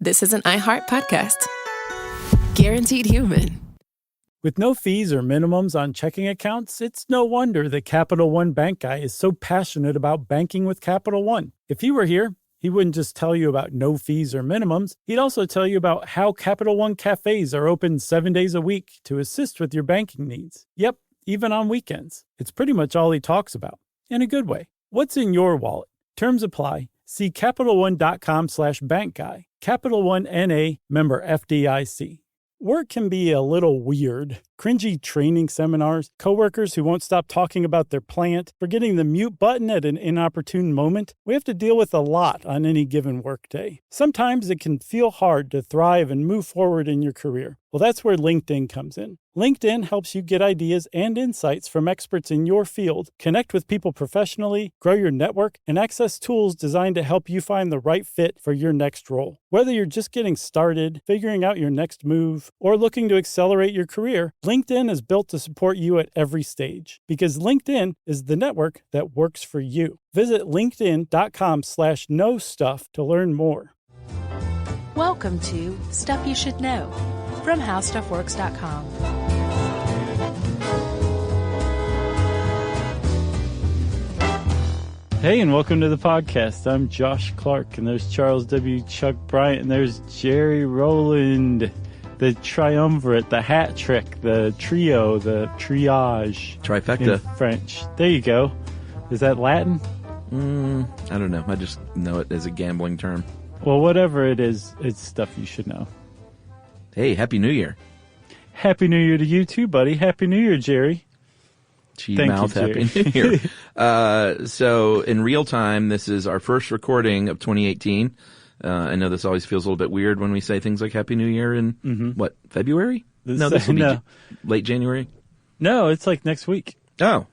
this is an iHeart podcast. Guaranteed human. With no fees or minimums on checking accounts, it's no wonder that Capital One Bank Guy is so passionate about banking with Capital One. If he were here, he wouldn't just tell you about no fees or minimums. He'd also tell you about how Capital One cafes are open 7 days a week to assist with your banking needs. Yep, even on weekends. It's pretty much all he talks about, in a good way. What's in your wallet? Terms apply. See CapitalOne.com/bankguy. Capital One N.A., member FDIC. Work can be a little weird. Cringy training seminars, coworkers who won't stop talking about their plant, forgetting the mute button at an inopportune moment. We have to deal with a lot on any given workday. Sometimes it can feel hard to thrive and move forward in your career. Well, that's where LinkedIn comes in. LinkedIn helps you get ideas and insights from experts in your field, connect with people professionally, grow your network, and access tools designed to help you find the right fit for your next role. Whether you're just getting started, figuring out your next move, or looking to accelerate your career, LinkedIn is built to support you at every stage, because LinkedIn is the network that works for you. Visit linkedin.com/knowstuff to learn more. Welcome to Stuff You Should Know from HowStuffWorks.com. Hey, and welcome to the podcast. I'm Josh Clark, and there's Charles W. Chuck Bryant, and there's Jerry Rowland. The triumvirate, the hat trick, the trio, the triage. Trifecta. In French. There you go. Is that Latin? I don't know. I just know it as a gambling term. Well, whatever it is, it's stuff you should know. Hey, Happy New Year. Happy New Year to you too, buddy. Happy New Year, Jerry. Mouth, Happy New Year. So in real time, this is our first recording of 2018. I know this always feels a little bit weird when we say things like Happy New Year in, February? This will be late January? No, it's like next week. Oh.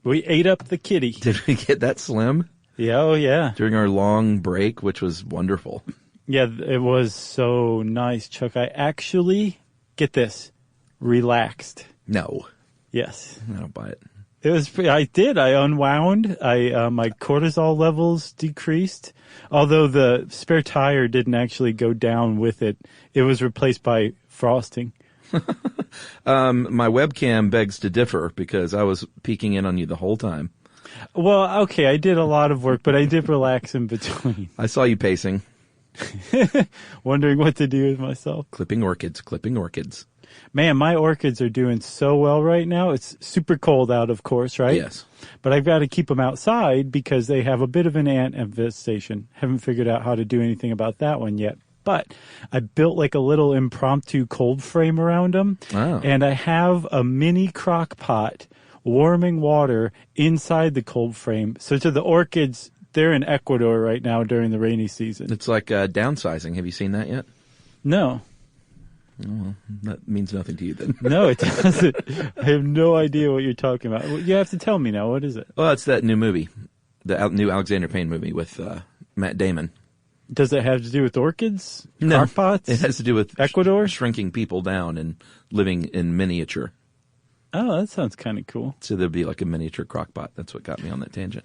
We ate up the kitty. Did we get that slim? Yeah, oh yeah. During our long break, which was wonderful. Yeah, it was so nice, Chuck. I actually, get this, relaxed. No. Yes. I don't buy it. It was. I did. I unwound. My cortisol levels decreased. Although the spare tire didn't actually go down with it. It was replaced by frosting. My webcam begs to differ because I was peeking in on you the whole time. Well, okay, I did a lot of work, but I did relax in between. I saw you pacing. Wondering what to do with myself. Clipping orchids. Man, my orchids are doing so well right now. It's super cold out, of course, right? Yes. But I've got to keep them outside because they have a bit of an ant infestation. Haven't figured out how to do anything about that one yet. But I built like a little impromptu cold frame around them. Oh. And I have a mini crock pot warming water inside the cold frame. So to the orchids, they're in Ecuador right now during the rainy season. It's like downsizing. Have you seen that yet? No. Oh, well, that means nothing to you then. No, it doesn't. I have no idea what you're talking about. You have to tell me now. What is it? Well, it's that new movie, the new Alexander Payne movie with Matt Damon. Does it have to do with orchids? No. Crock pots? It has to do with Ecuador? Shrinking people down and living in miniature. Oh, that sounds kind of cool. So there'd be like a miniature crock pot. That's what got me on that tangent.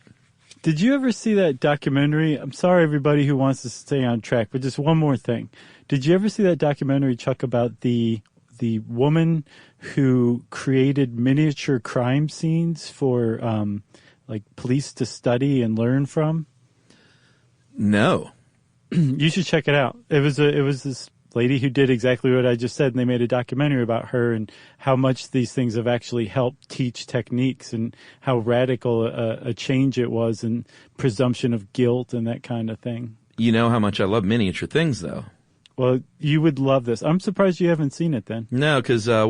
Did you ever see that documentary? I'm sorry, everybody who wants to stay on track, but just one more thing. Did you ever see that documentary, Chuck, about the woman who created miniature crime scenes for like police to study and learn from? No. You should check it out. It was this lady who did exactly what I just said, and they made a documentary about her and how much these things have actually helped teach techniques and how radical a change it was in presumption of guilt and that kind of thing. You know how much I love miniature things, though. Well, you would love this. I'm surprised you haven't seen it then. No, because I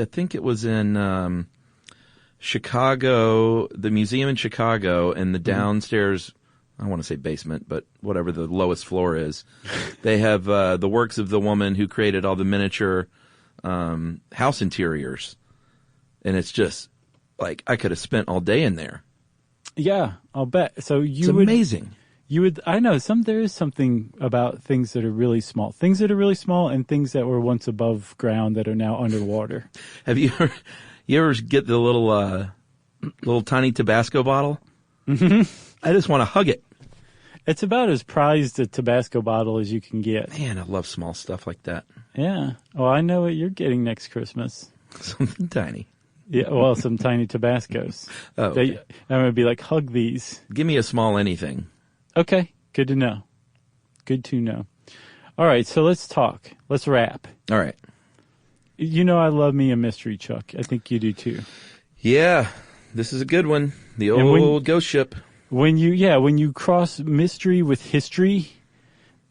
think it was in Chicago, the museum in Chicago, and the downstairs, I want to say basement, but whatever the lowest floor is, they have the works of the woman who created all the miniature house interiors. And it's just, like, I could have spent all day in there. Yeah, I'll bet. So it's amazing. I know there is something about things that are really small. Things that are really small and things that were once above ground that are now underwater. Have you ever get the little tiny Tabasco bottle? Mm-hmm. I just want to hug it. It's about as prized a Tabasco bottle as you can get. Man, I love small stuff like that. Yeah. Well, I know what you're getting next Christmas. Something tiny. Yeah, well, some tiny Tabascos. Oh, okay. I'm going to be like, hug these. Give me a small anything. Okay, good to know. Good to know. All right, so let's talk. Let's wrap. All right. You know I love me a mystery, Chuck. I think you do too. Yeah, this is a good one. The old ghost ship. When you cross mystery with history,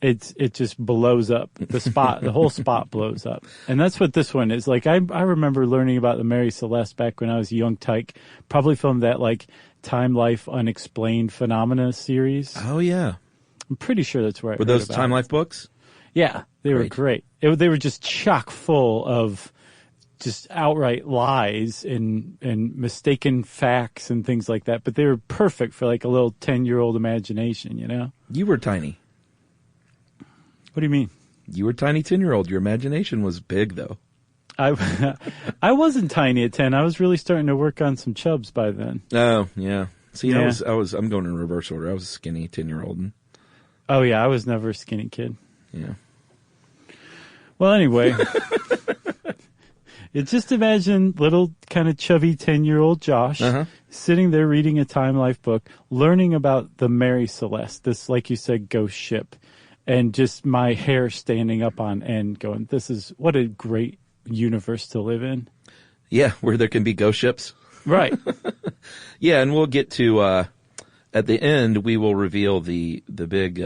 it just blows up. The whole spot blows up. And that's what this one is. Like I remember learning about the Mary Celeste back when I was a young tyke, probably from that like Time Life Unexplained Phenomena series. Oh yeah. I'm pretty sure that's where I Were heard those about Time it. Life books? Yeah, they were great. They were just chock full of just outright lies and mistaken facts and things like that. But they were perfect for like a little 10-year-old imagination, you know? You were tiny. What do you mean? You were a tiny 10-year-old. Your imagination was big, though. I wasn't tiny at 10. I was really starting to work on some chubs by then. Oh, yeah. See, Yeah. I'm going in reverse order. I was a skinny 10-year-old. Oh, yeah, I was never a skinny kid. Yeah. Well, anyway, just imagine little kind of chubby 10-year-old Josh sitting there reading a Time Life book, learning about the Mary Celeste, this, like you said, ghost ship, and just my hair standing up on end going, what a great universe to live in. Yeah, where there can be ghost ships. Right. Yeah, and we'll get to, at the end, we will reveal the big,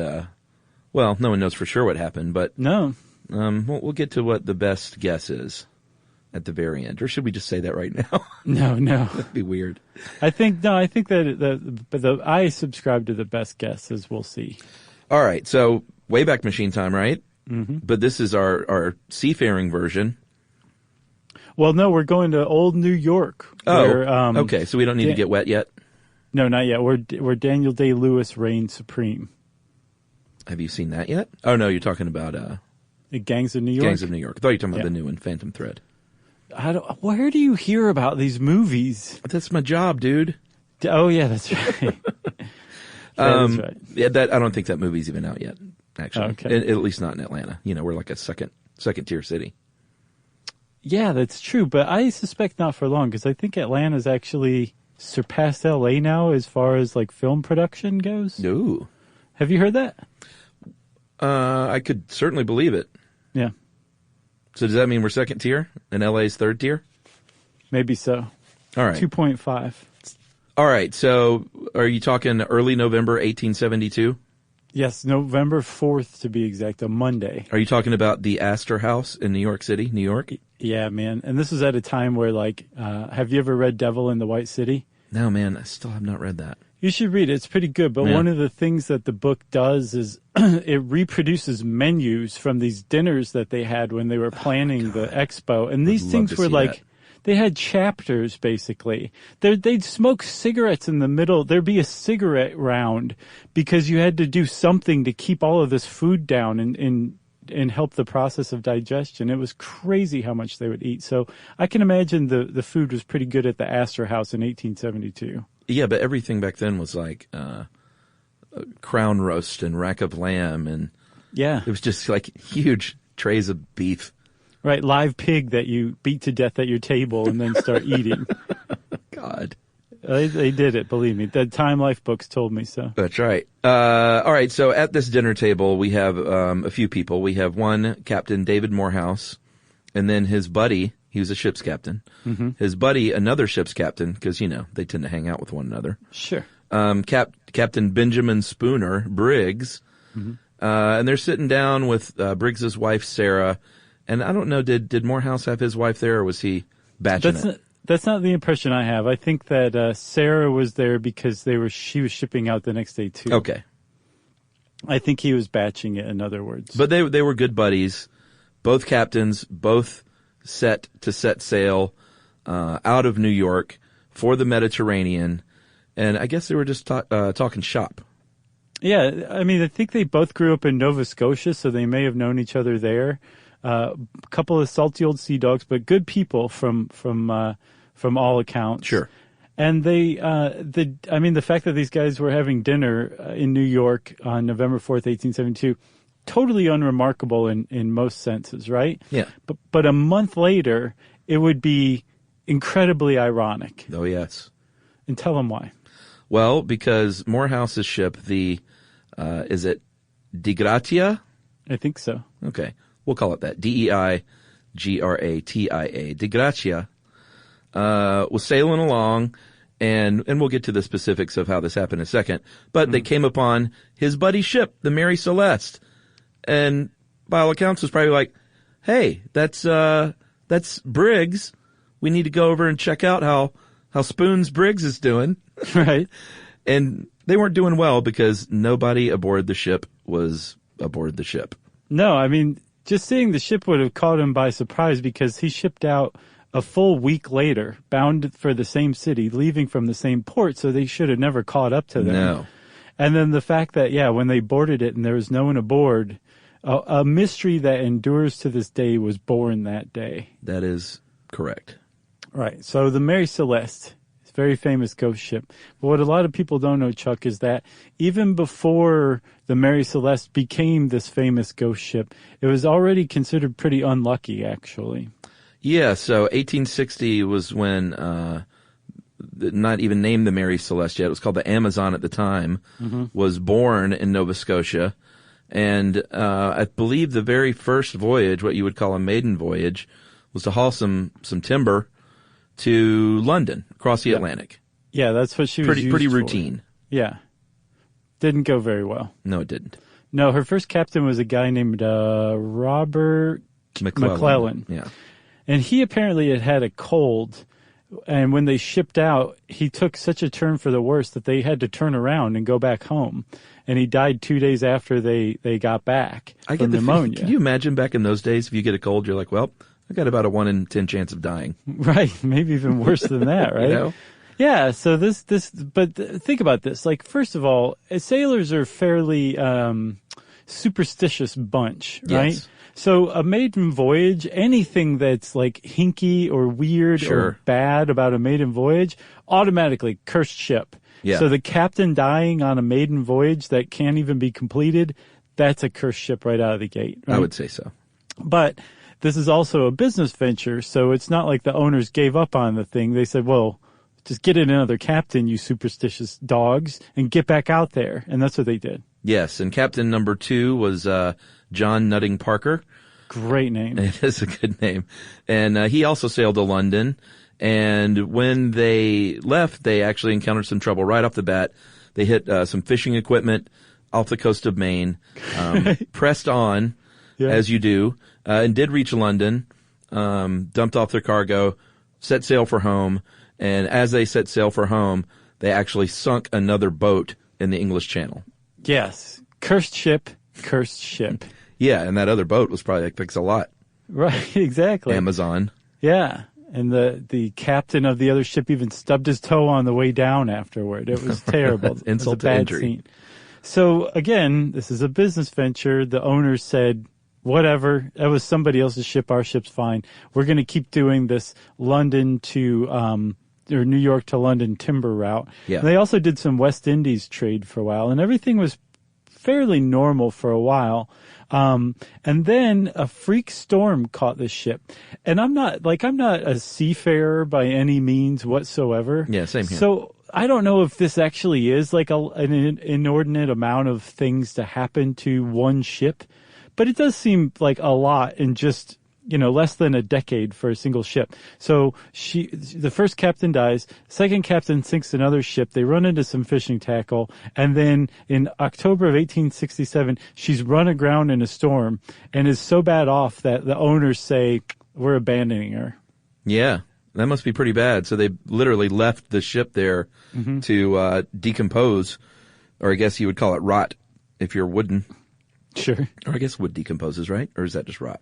well, no one knows for sure what happened, but No. We'll get to what the best guess is at the very end. Or should we just say that right now? No. That'd be weird. I think that I subscribe to the best guess, as we'll see. All right, so Wayback Machine time, right? Mm-hmm. But this is our seafaring version. Well, no, we're going to old New York. Okay, so we don't need to get wet yet? No, not yet. Where Daniel Day-Lewis reigned supreme. Have you seen that yet? Oh, no, you're talking about The Gangs of New York? Gangs of New York. I thought you were talking about the new one, Phantom Thread. Where do you hear about these movies? That's my job, dude. Oh, yeah, that's right. That's right. Yeah, I don't think that movie's even out yet, actually. Okay. At least not in Atlanta. You know, we're like a second tier city. Yeah, that's true, but I suspect not for long, because I think Atlanta's actually surpassed L.A. now as far as like film production goes. Ooh. Have you heard that? I could certainly believe it. Yeah. So does that mean we're second tier and LA's third tier? Maybe so. All right. 2.5. All right. So are you talking early November 1872? Yes, November 4th to be exact, a Monday. Are you talking about the Astor House in New York City, New York? Yeah, man. And this is at a time where, like, have you ever read Devil in the White City? No, man. I still have not read that. You should read it. It's pretty good. But one of the things that the book does is it reproduces menus from these dinners that they had when they were planning the expo. And these things were like, they had chapters, basically. They'd smoke cigarettes in the middle. There'd be a cigarette round because you had to do something to keep all of this food down and help the process of digestion. It was crazy how much they would eat. So I can imagine the food was pretty good at the Astor House in 1872. Yeah, but everything back then was like crown roast and rack of lamb, and it was just like huge trays of beef. Right, live pig that you beat to death at your table and then start eating. God. They did it, believe me. The Time Life books told me so. That's right. All right, so at this dinner table, we have a few people. We have one, Captain David Morehouse, and then his buddy. He was a ship's captain. Mm-hmm. His buddy, another ship's captain, because, you know, they tend to hang out with one another. Sure. Captain Benjamin Spooner, Briggs. Mm-hmm. And they're sitting down with Briggs's wife, Sarah. And I don't know, did Morehouse have his wife there, or was he batching it? That's not the impression I have. I think that Sarah was there because she was shipping out the next day, too. Okay. I think he was batching it, in other words. But they were good buddies. Both captains, both set to set sail out of New York for the Mediterranean, and I guess they were just talking shop. Yeah, I mean, I think they both grew up in Nova Scotia, so they may have known each other there. A couple of salty old sea dogs, but good people from all accounts. Sure. And the fact that these guys were having dinner in New York on November 4th, 1872, totally unremarkable in most senses, right? Yeah. But a month later, it would be incredibly ironic. Oh, yes. And tell them why. Well, because Morehouse's ship, is it Di Grazia? I think so. Okay. We'll call it that. Deigratia. Di Grazia was sailing along, and we'll get to the specifics of how this happened in a second. But they came upon his buddy's ship, the Mary Celeste, and by all accounts was probably like, "Hey, that's Briggs. We need to go over and check out how Spoons Briggs is doing." Right. And they weren't doing well because nobody aboard the ship was aboard the ship. No, I mean, just seeing the ship would have caught him by surprise because he shipped out a full week later, bound for the same city, leaving from the same port, so they should have never caught up to them. No. And then the fact that, when they boarded it and there was no one aboard, a mystery that endures to this day was born that day. That is correct. Right. So the Mary Celeste, it's a very famous ghost ship. But what a lot of people don't know, Chuck, is that even before the Mary Celeste became this famous ghost ship, it was already considered pretty unlucky, actually. Yeah, so 1860 was when, not even named the Mary Celeste yet, it was called the Amazon at the time, was born in Nova Scotia. And I believe the very first voyage, what you would call a maiden voyage, was to haul some timber to London, across the Atlantic. Yeah, that's what she was Pretty used routine. for. Yeah. Didn't go very well. No, it didn't. No, her first captain was a guy named Robert McClellan. Yeah. And he apparently had a cold. And when they shipped out, he took such a turn for the worse that they had to turn around and go back home. And he died 2 days after they got back from pneumonia. Can you imagine back in those days, if you get a cold, you're like, well, I got about a 1 in 10 chance of dying. Right. Maybe even worse than that, right? You know? Yeah. So but think about this. Like, first of all, sailors are fairly superstitious bunch, right? Yes. So a maiden voyage, anything that's like hinky or weird or bad about a maiden voyage, automatically cursed ship. Yeah. So the captain dying on a maiden voyage that can't even be completed, that's a cursed ship right out of the gate. Right? I would say so. But this is also a business venture, so it's not like the owners gave up on the thing. They said, well, just get another captain, you superstitious dogs, and get back out there. And that's what they did. Yes, and captain number 2 was John Nutting Parker. Great name. It is a good name. And he also sailed to London. And when they left, they actually encountered some trouble right off the bat. They hit some fishing equipment off the coast of Maine, pressed on, as you do, and did reach London, dumped off their cargo, set sail for home. And as they set sail for home, they actually sunk another boat in the English Channel. Yes. Cursed ship, cursed ship. Yeah, and that other boat was probably like Pix-a-Lot. Right, exactly. Amazon. Yeah. And the captain of the other ship even stubbed his toe on the way down afterward. It was terrible. Insult to injury. Scene. So again, this is a business venture. The owners said, whatever, that was somebody else's ship. Our ship's fine. We're going to keep doing this London to, or New York to London timber route. Yeah. And they also did some West Indies trade for a while, and everything was fairly normal for a while. And then a freak storm caught this ship. And I'm not a seafarer by any means whatsoever. Yeah, same here. So I don't know if this actually is like an inordinate amount of things to happen to one ship, but it does seem like a lot in just, less than a decade for a single ship. So the first captain dies, second captain sinks another ship, they run into some fishing tackle, and then in October of 1867, she's run aground in a storm and is so bad off that the owners say, we're abandoning her. Yeah, that must be pretty bad. So they literally left the ship there to decompose, or I guess you would call it rot if you're wooden. Sure. Or I guess wood decomposes, right? Or is that just rot?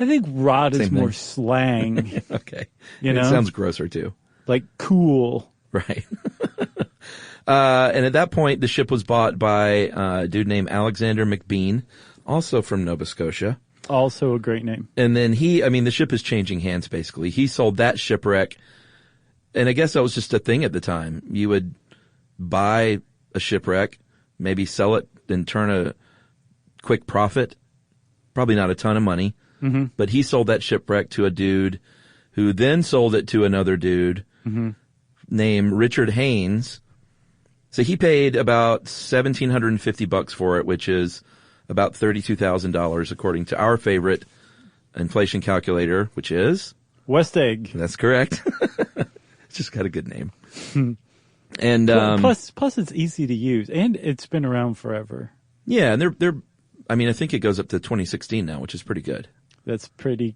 I think rot is Same more thing. slang. Okay. You It know? sounds grosser too. Like cool. Right. And at that point, the ship was bought by a dude named Alexander McBean, also from Nova Scotia. Also a great name. And then the ship is changing hands basically. He sold that shipwreck And I guess that was just a thing at the time. You would buy a shipwreck, maybe sell it and turn a quick profit. Probably not a ton of money. Mm-hmm. But he sold that shipwreck to a dude who then sold it to another dude named Richard Haynes. So he paid about $1,750 for it, which is about $32,000 according to our favorite inflation calculator, which is West Egg. That's correct. It's just got a good name. And plus it's easy to use, and it's been around forever. Yeah, and they're. I mean, I think it goes up to 2016 now, which is pretty good. That's pretty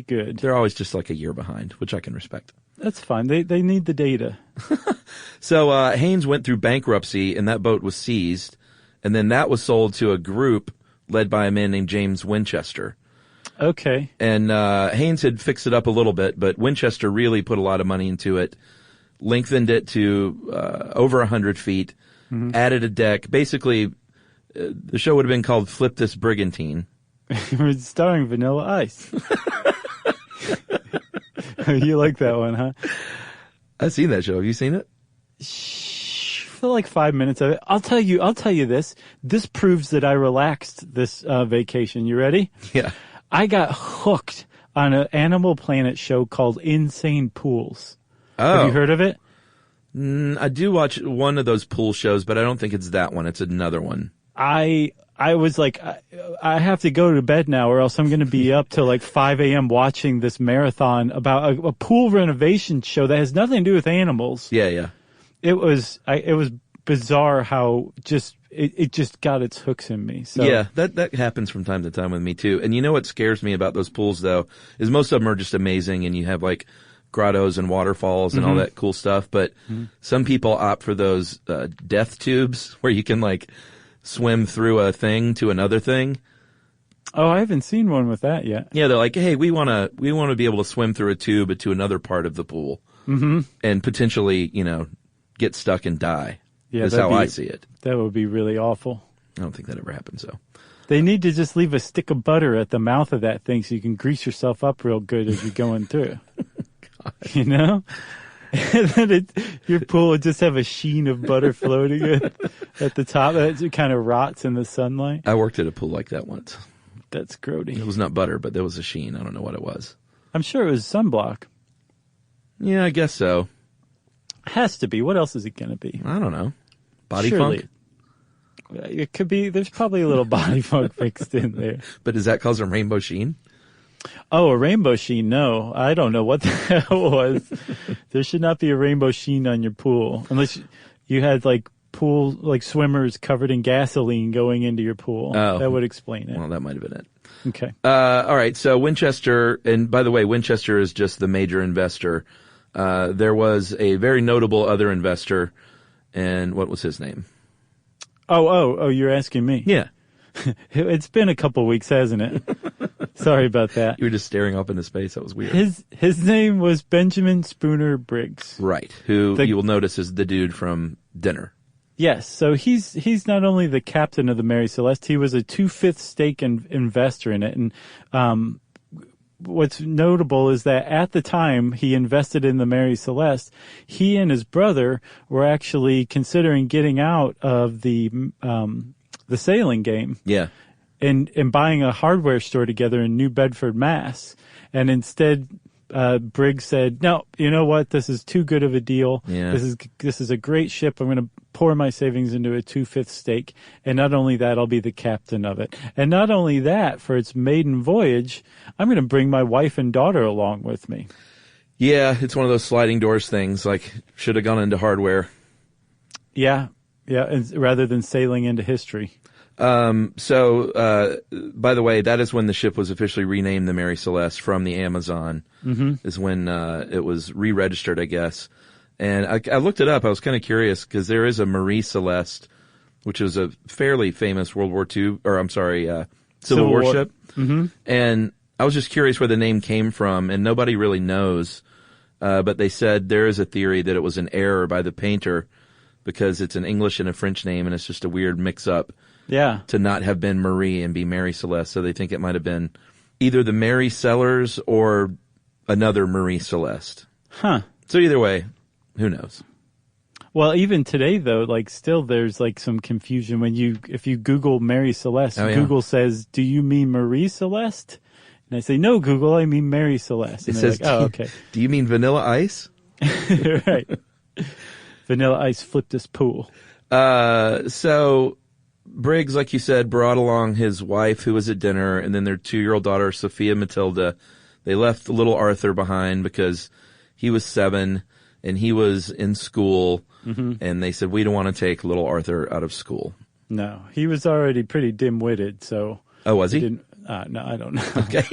good. They're always just like a year behind, which I can respect. That's fine. They need the data. So Haynes went through bankruptcy, and that boat was seized, and then that was sold to a group led by a man named James Winchester. Okay. And Haynes had fixed it up a little bit, but Winchester really put a lot of money into it, lengthened it to over 100 feet, added a deck. Basically, the show would have been called Flip This Brigantine. Starring Vanilla Ice. You like that one, huh? I've seen that show. Have you seen it? For like 5 minutes of it. I'll tell you this. This proves that I relaxed this vacation. You ready? Yeah. I got hooked on an Animal Planet show called Insane Pools. Oh. Have you heard of it? I do watch one of those pool shows, but I don't think it's that one. It's another one. I was like, I have to go to bed now or else I'm going to be up till like 5 a.m. watching this marathon about a pool renovation show that has nothing to do with animals. Yeah. It was bizarre how it just got its hooks in me. So. Yeah, that happens from time to time with me too. And you know what scares me about those pools though, is most of them are just amazing and you have like grottos and waterfalls and all that cool stuff. But some people opt for those death tubes where you can like swim through a thing to another thing. Oh, I haven't seen one with that yet. Yeah, they're like, hey, we want to be able to swim through a tube to another part of the pool, and potentially, get stuck and die. Yeah, that's how I see it. That would be really awful. I don't think that ever happens. So they need to just leave a stick of butter at the mouth of that thing so you can grease yourself up real good as you're going through. You know. And then your pool would just have a sheen of butter floating at the top. It kind of rots in the sunlight. I worked at a pool like that once. That's grody. It was not butter, but there was a sheen. I don't know what it was. I'm sure it was sunblock. Yeah, I guess so. Has to be. What else is it going to be? I don't know. Body Surely. funk? It could be. There's probably a little body funk mixed in there. But does that cause a rainbow sheen? Oh, a rainbow sheen? No, I don't know what the hell it was. There should not be a rainbow sheen on your pool unless you had like swimmers covered in gasoline going into your pool. Oh. That would explain it. Well, that might have been it. Okay. All right. So Winchester, and by the way, Winchester is just the major investor. There was a very notable other investor, and what was his name? Oh, you're asking me. Yeah. It's been a couple weeks, hasn't it? Sorry about that. You were just staring up into space. That was weird. His name was Benjamin Spooner Briggs. Right. Who you will notice is the dude from Dinner. Yes. So he's not only the captain of the Mary Celeste, he was a 2/5 stake investor in it. And what's notable is that at the time he invested in the Mary Celeste, he and his brother were actually considering getting out of the sailing game. Yeah. And buying a hardware store together in New Bedford, Mass. And instead, Briggs said, no, you know what? This is too good of a deal. Yeah. This is a great ship. I'm going to pour my savings into a 2/5 stake. And not only that, I'll be the captain of it. And not only that, for its maiden voyage, I'm going to bring my wife and daughter along with me. Yeah. It's one of those sliding doors things, like should have gone into hardware. Yeah. Yeah. And rather than sailing into history. So, by the way, that is when the ship was officially renamed the Mary Celeste from the Amazon, is when, it was re-registered, I guess. And I looked it up. I was kind of curious because there is a Marie Celeste, which was a fairly famous World War II, or I'm sorry, Civil War ship. Mm-hmm. And I was just curious where the name came from, and nobody really knows. But they said there is a theory that it was an error by the painter because it's an English and a French name, and it's just a weird mix-up. Yeah. To not have been Marie and be Mary Celeste. So they think it might have been either the Mary Sellers or another Marie Celeste. Huh. So either way, who knows? Well, even today, though, like still there's like some confusion when if you Google Mary Celeste, Google says, "Do you mean Marie Celeste?" And I say, "No, Google, I mean Mary Celeste." And It they're says, like, "Oh, okay." Do you mean Vanilla Ice? Right. Vanilla Ice flipped his pool. So Briggs, like you said, brought along his wife who was at dinner, and then their 2-year-old daughter, Sophia Matilda. They left little Arthur behind because he was 7 and he was in school. Mm-hmm. And they said, we don't want to take little Arthur out of school. No, he was already pretty dim-witted, so. Oh, was he? No, I don't know. Okay.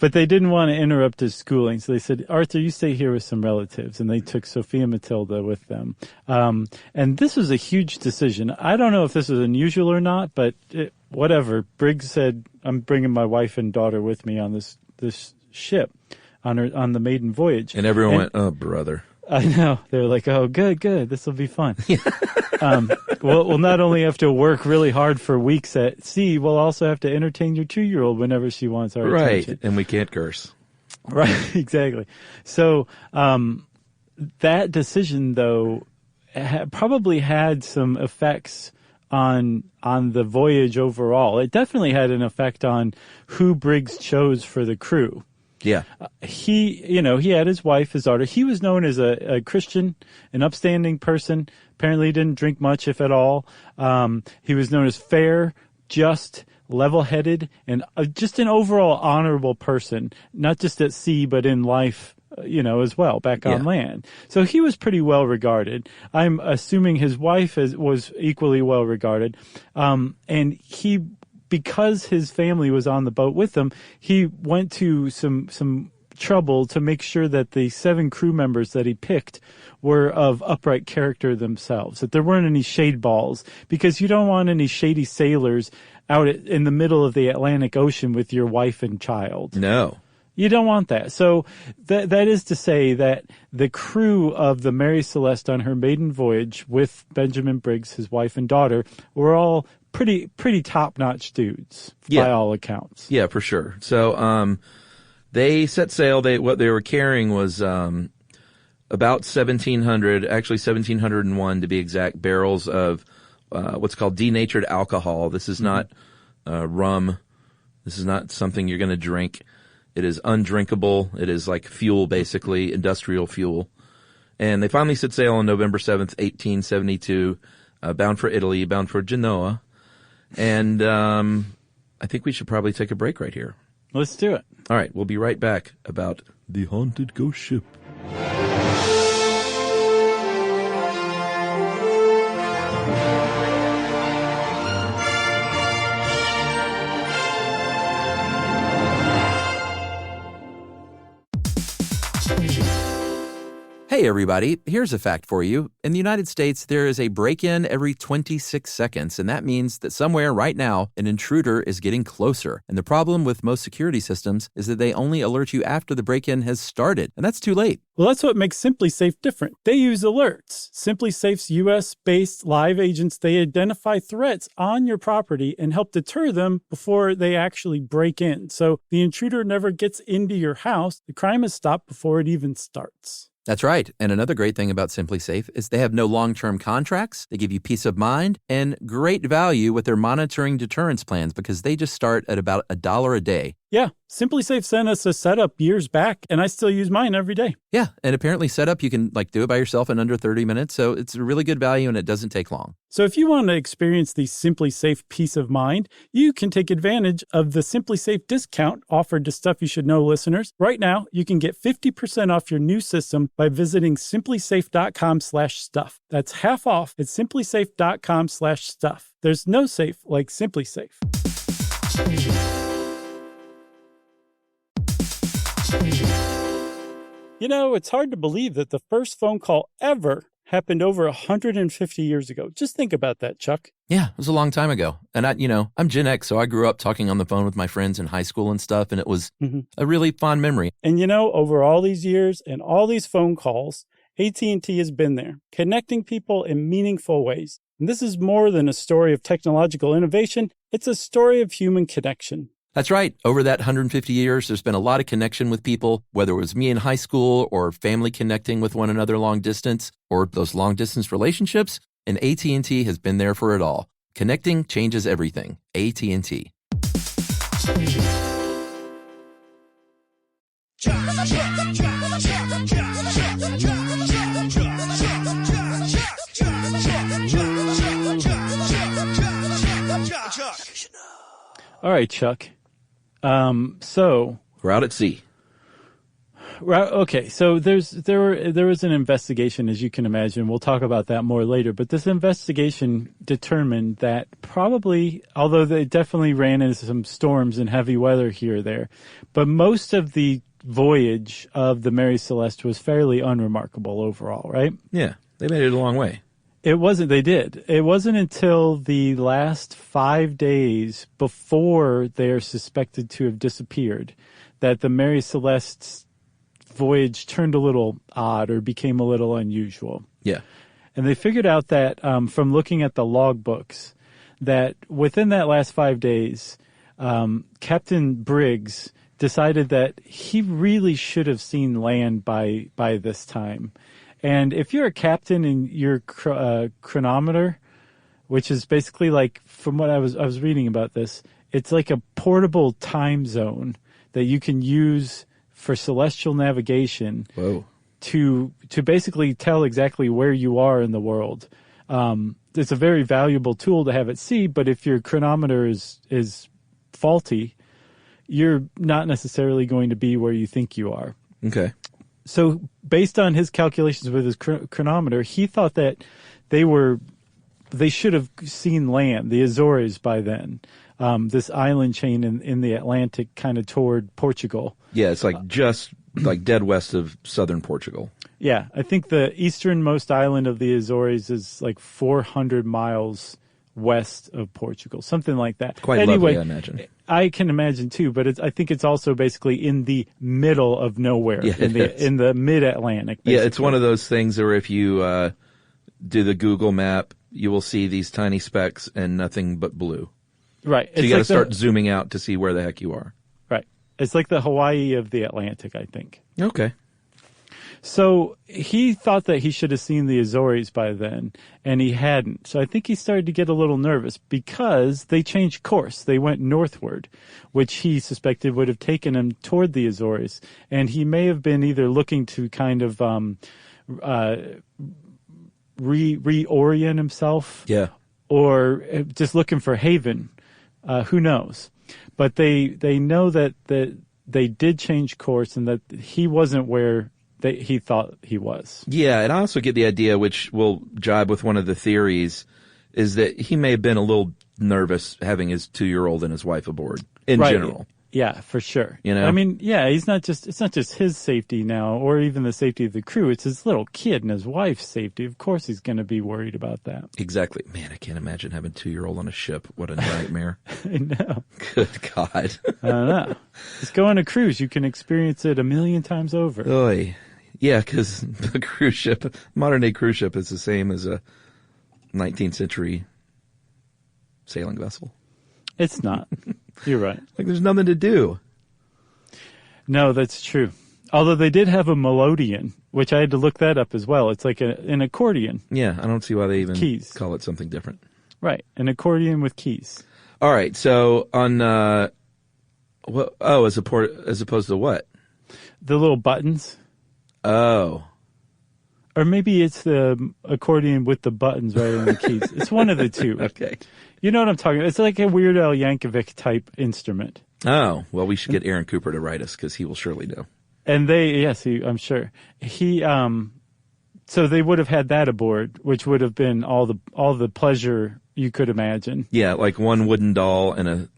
But they didn't want to interrupt his schooling, so they said, Arthur, you stay here with some relatives. And they took Sophia Matilda with them. And this was a huge decision. I don't know if this was unusual or not, but whatever. Briggs said, I'm bringing my wife and daughter with me on this ship on the maiden voyage. And everyone went, oh, brother. I know. They were like, oh, good. This will be fun. We'll not only have to work really hard for weeks at sea, we'll also have to entertain your 2-year-old whenever she wants our attention. Right, and we can't curse. Right, exactly. So that decision, though, probably had some effects on the voyage overall. It definitely had an effect on who Briggs chose for the crew. Yeah. He had his wife, his daughter. He was known as a Christian, an upstanding person. Apparently he didn't drink much, if at all. He was known as fair, just, level-headed, and just an overall honorable person, not just at sea, but in life, as well, back on land. So he was pretty well regarded. I'm assuming his wife was equally well regarded. And because his family was on the boat with them, he went to some trouble to make sure that the 7 crew members that he picked were of upright character themselves, that there weren't any shade balls, because you don't want any shady sailors out in the middle of the Atlantic Ocean with your wife and child. No. You don't want that. So that is to say that the crew of the Mary Celeste on her maiden voyage with Benjamin Briggs, his wife and daughter, were all pretty top-notch dudes by all accounts. Yeah, for sure. So they set sail. What they were carrying was about 1,700, actually 1,701 to be exact, barrels of what's called denatured alcohol. This is not rum. This is not something you're going to drink. It is undrinkable. It is like fuel, basically, industrial fuel. And they finally set sail on November 7th, 1872, bound for Italy, bound for Genoa. And I think we should probably take a break right here. Let's do it. All right, we'll be right back about the haunted ghost ship. Hey everybody, here's a fact for you. In the United States, there is a break-in every 26 seconds, and that means that somewhere right now, an intruder is getting closer. And the problem with most security systems is that they only alert you after the break-in has started, and that's too late. Well, that's what makes SimpliSafe different. They use alerts. SimpliSafe's U.S.-based live agents, they identify threats on your property and help deter them before they actually break in. So the intruder never gets into your house. The crime is stopped before it even starts. That's right. And another great thing about SimpliSafe is they have no long-term contracts. They give you peace of mind and great value with their monitoring deterrence plans because they just start at about $1 a day. Yeah, SimpliSafe sent us a setup years back, and I still use mine every day. Yeah, and apparently setup, you can do it by yourself in under 30 minutes, so it's a really good value and it doesn't take long. So if you want to experience the SimpliSafe peace of mind, you can take advantage of the SimpliSafe discount offered to Stuff You Should Know listeners. Right now, you can get 50% off your new system by visiting simplisafe.com/stuff. That's half off at simplisafe.com/stuff. There's no safe like SimpliSafe. It's hard to believe that the first phone call ever happened over 150 years ago. Just think about that, Chuck. Yeah, it was a long time ago. And I'm Gen X, so I grew up talking on the phone with my friends in high school and stuff, and it was a really fond memory. And over all these years and all these phone calls, AT&T has been there, connecting people in meaningful ways. And this is more than a story of technological innovation. It's a story of human connection. That's right. Over that 150 years, there's been a lot of connection with people, whether it was me in high school or family connecting with one another long distance or those long distance relationships, and AT&T has been there for it all. Connecting changes everything. AT&T. All right, Chuck. So We're out at sea. okay, so there was an investigation, as you can imagine. We'll talk about that more later. But this investigation determined that probably, although they definitely ran into some storms and heavy weather here or there, but most of the voyage of the Mary Celeste was fairly unremarkable overall, right? Yeah, they made it a long way. It wasn't. They did. It wasn't until the last 5 days before they are suspected to have disappeared that the Mary Celeste's voyage turned a little odd or became a little unusual. Yeah. And they figured out that from looking at the logbooks that within that last 5 days, Captain Briggs decided that he really should have seen land by this time. And if you're a captain and your chronometer, which is basically like, from what I was reading about this, it's like a portable time zone that you can use for celestial navigation. Whoa. To basically tell exactly where you are in the world. It's a very valuable tool to have at sea, but if your chronometer is faulty, you're not necessarily going to be where you think you are. Okay. So based on his calculations with his chronometer, he thought that they should have seen land, the Azores, by then. This island chain in the Atlantic kind of toward Portugal. Yeah, it's like just like dead west of southern Portugal. Yeah, I think the easternmost island of the Azores is like 400 miles west of Portugal, something like that. Quite lovely, I imagine. I can imagine too, but I think it's also basically in the middle of nowhere, yeah, in the mid-Atlantic. Basically. Yeah, it's one of those things where if you do the Google map, you will see these tiny specks and nothing but blue. Right. So you got to start zooming out to see where the heck you are. Right. It's like the Hawaii of the Atlantic, I think. Okay. So he thought that he should have seen the Azores by then, and he hadn't. So I think he started to get a little nervous because they changed course. They went northward, which he suspected would have taken him toward the Azores. And he may have been either looking to kind of reorient himself. Yeah. Or just looking for haven. Who knows? But they know that they did change course and that he wasn't where he thought he was. Yeah, and I also get the idea, which will jibe with one of the theories, is that he may have been a little nervous having his 2-year-old and his wife aboard in general. Yeah, for sure. You know? I mean, yeah, it's not just his safety now or even the safety of the crew. It's his little kid and his wife's safety. Of course he's going to be worried about that. Exactly. Man, I can't imagine having a 2-year-old on a ship. What a nightmare. I know. Good God. I don't know. Just go on a cruise. You can experience it 1,000,000 times over. Oy. Yeah, because the cruise ship, modern day cruise ship, is the same as a 19th century sailing vessel. It's not. You're right. Like there's nothing to do. No, that's true. Although they did have a melodeon, which I had to look that up as well. It's like an accordion. Yeah, I don't see why they even keys. Call it something different. Right, an accordion with keys. All right, so on as opposed to what? The little buttons. Oh. Or maybe it's the accordion with the buttons right on the keys. It's one of the two. Okay. You know what I'm talking about. It's like a Weird Al Yankovic type instrument. Oh, well, we should get Aaron Cooper to write us because he will surely know. And I'm sure. So they would have had that aboard, which would have been all the pleasure you could imagine. Yeah, like one wooden doll and an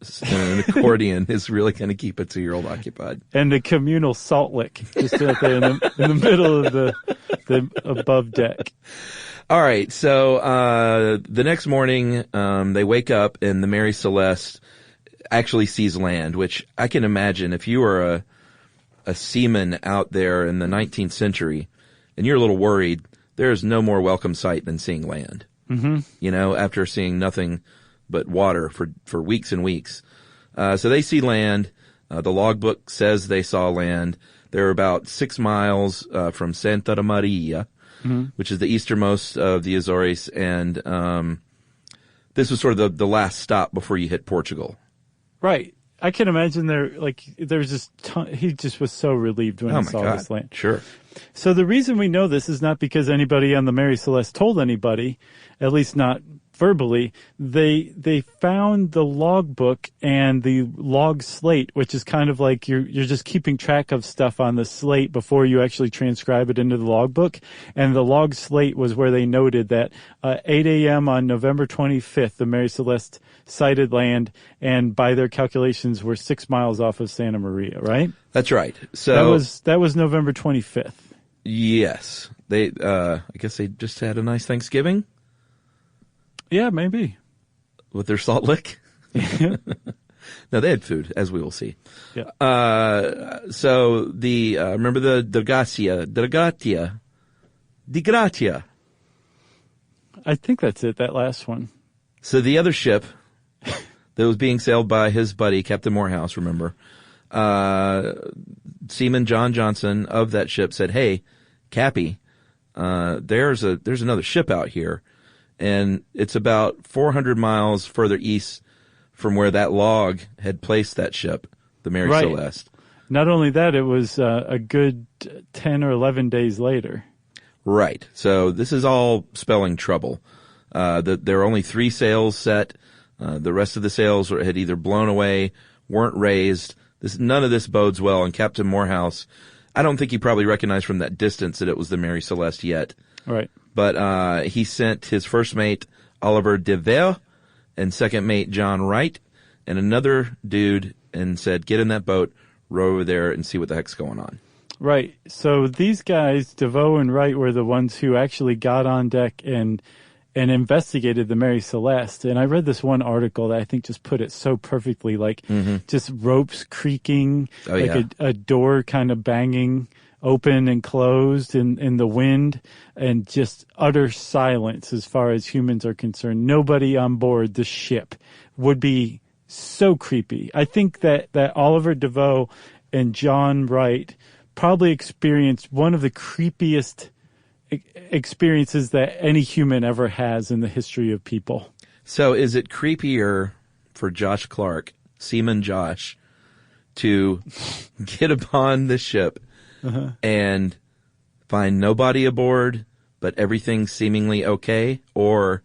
accordion is really going to keep a 2-year-old occupied. And a communal salt lick just out there in the middle of the above deck. All right, so the next morning they wake up and the Mary Celeste actually sees land, which I can imagine if you were a seaman out there in the 19th century and you're a little worried, there is no more welcome sight than seeing land. Mm-hmm. You know, after seeing nothing but water for weeks and weeks. So they see land. The logbook says they saw land. They're about 6 miles from Santa Maria, which is the easternmost of the Azores, and this was sort of the last stop before you hit Portugal. Right. I can imagine there's just he just was so relieved when he saw this land. Sure. So the reason we know this is not because anybody on the Mary Celeste told anybody, at least not verbally. They found the logbook and the log slate, which is kind of like you're just keeping track of stuff on the slate before you actually transcribe it into the logbook. And the log slate was where they noted that 8 a.m. on November 25th, the Mary Celeste sighted land, and by their calculations, were 6 miles off of Santa Maria. Right? That's right. So that was November 25th. Yes, they. I guess they just had a nice Thanksgiving. Yeah, maybe. With their salt lick? No, they had food, as we will see. Yeah. So remember the Di Gratia. I think that's it, that last one. So the other ship that was being sailed by his buddy, Captain Morehouse, remember, Seaman John Johnson of that ship said, "Hey, Cappy, there's another ship out here. And it's about 400 miles further east from where that log had placed that ship, the Mary Celeste." Not only that, it was a good 10 or 11 days later. Right. So this is all spelling trouble. There are only 3 sails set. The rest of the sails had either blown away, weren't raised. None of this bodes well. And Captain Morehouse, I don't think he probably recognized from that distance that it was the Mary Celeste yet. Right. But he sent his first mate, Oliver de Vere, and second mate, John Wright, and another dude, and said, "Get in that boat, row over there, and see what the heck's going on." Right. So these guys, DeVoe and Wright, were the ones who actually got on deck and investigated the Mary Celeste. And I read this one article that I think just put it so perfectly, just ropes creaking, a door kind of banging open and closed in the wind, and just utter silence as far as humans are concerned. Nobody on board the ship. Would be so creepy. I think that Oliver DeVoe and John Wright probably experienced one of the creepiest experiences that any human ever has in the history of people. So is it creepier for Josh Clark, Seaman Josh, to get upon the ship and find nobody aboard, but everything seemingly okay, or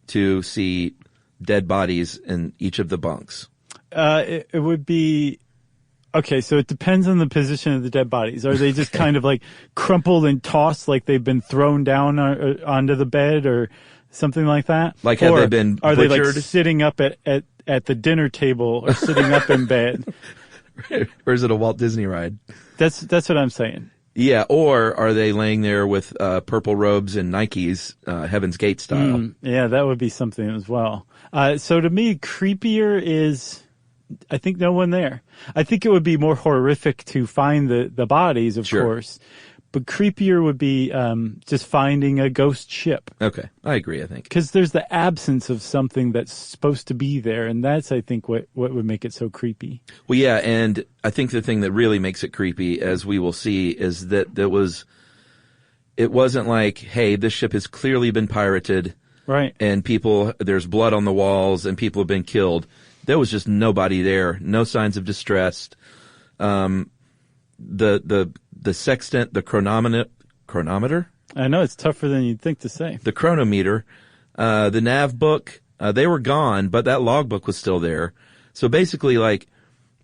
to see dead bodies in each of the bunks? It would be... Okay, so it depends on the position of the dead bodies. Are they just kind of like crumpled and tossed like they've been thrown down onto the bed or something like that? Like have they been butchered? Are they like sitting up at the dinner table or sitting up in bed? Or is it a Walt Disney ride? That's what I'm saying. Yeah, or are they laying there with purple robes and Nikes, Heaven's Gate style? Yeah, that would be something as well. So to me, creepier is, I think, no one there. I think it would be more horrific to find the bodies, of course. But creepier would be just finding a ghost ship. Okay, I agree, I think. Because there's the absence of something that's supposed to be there, and that's, I think, what would make it so creepy. Well, yeah, and I think the thing that really makes it creepy, as we will see, is that it wasn't like, hey, this ship has clearly been pirated. Right. And there's blood on the walls, and people have been killed. There was just nobody there, no signs of distress. The sextant, the chronometer? I know, it's tougher than you'd think to say. The chronometer, the nav book, they were gone, but that logbook was still there. So basically, like,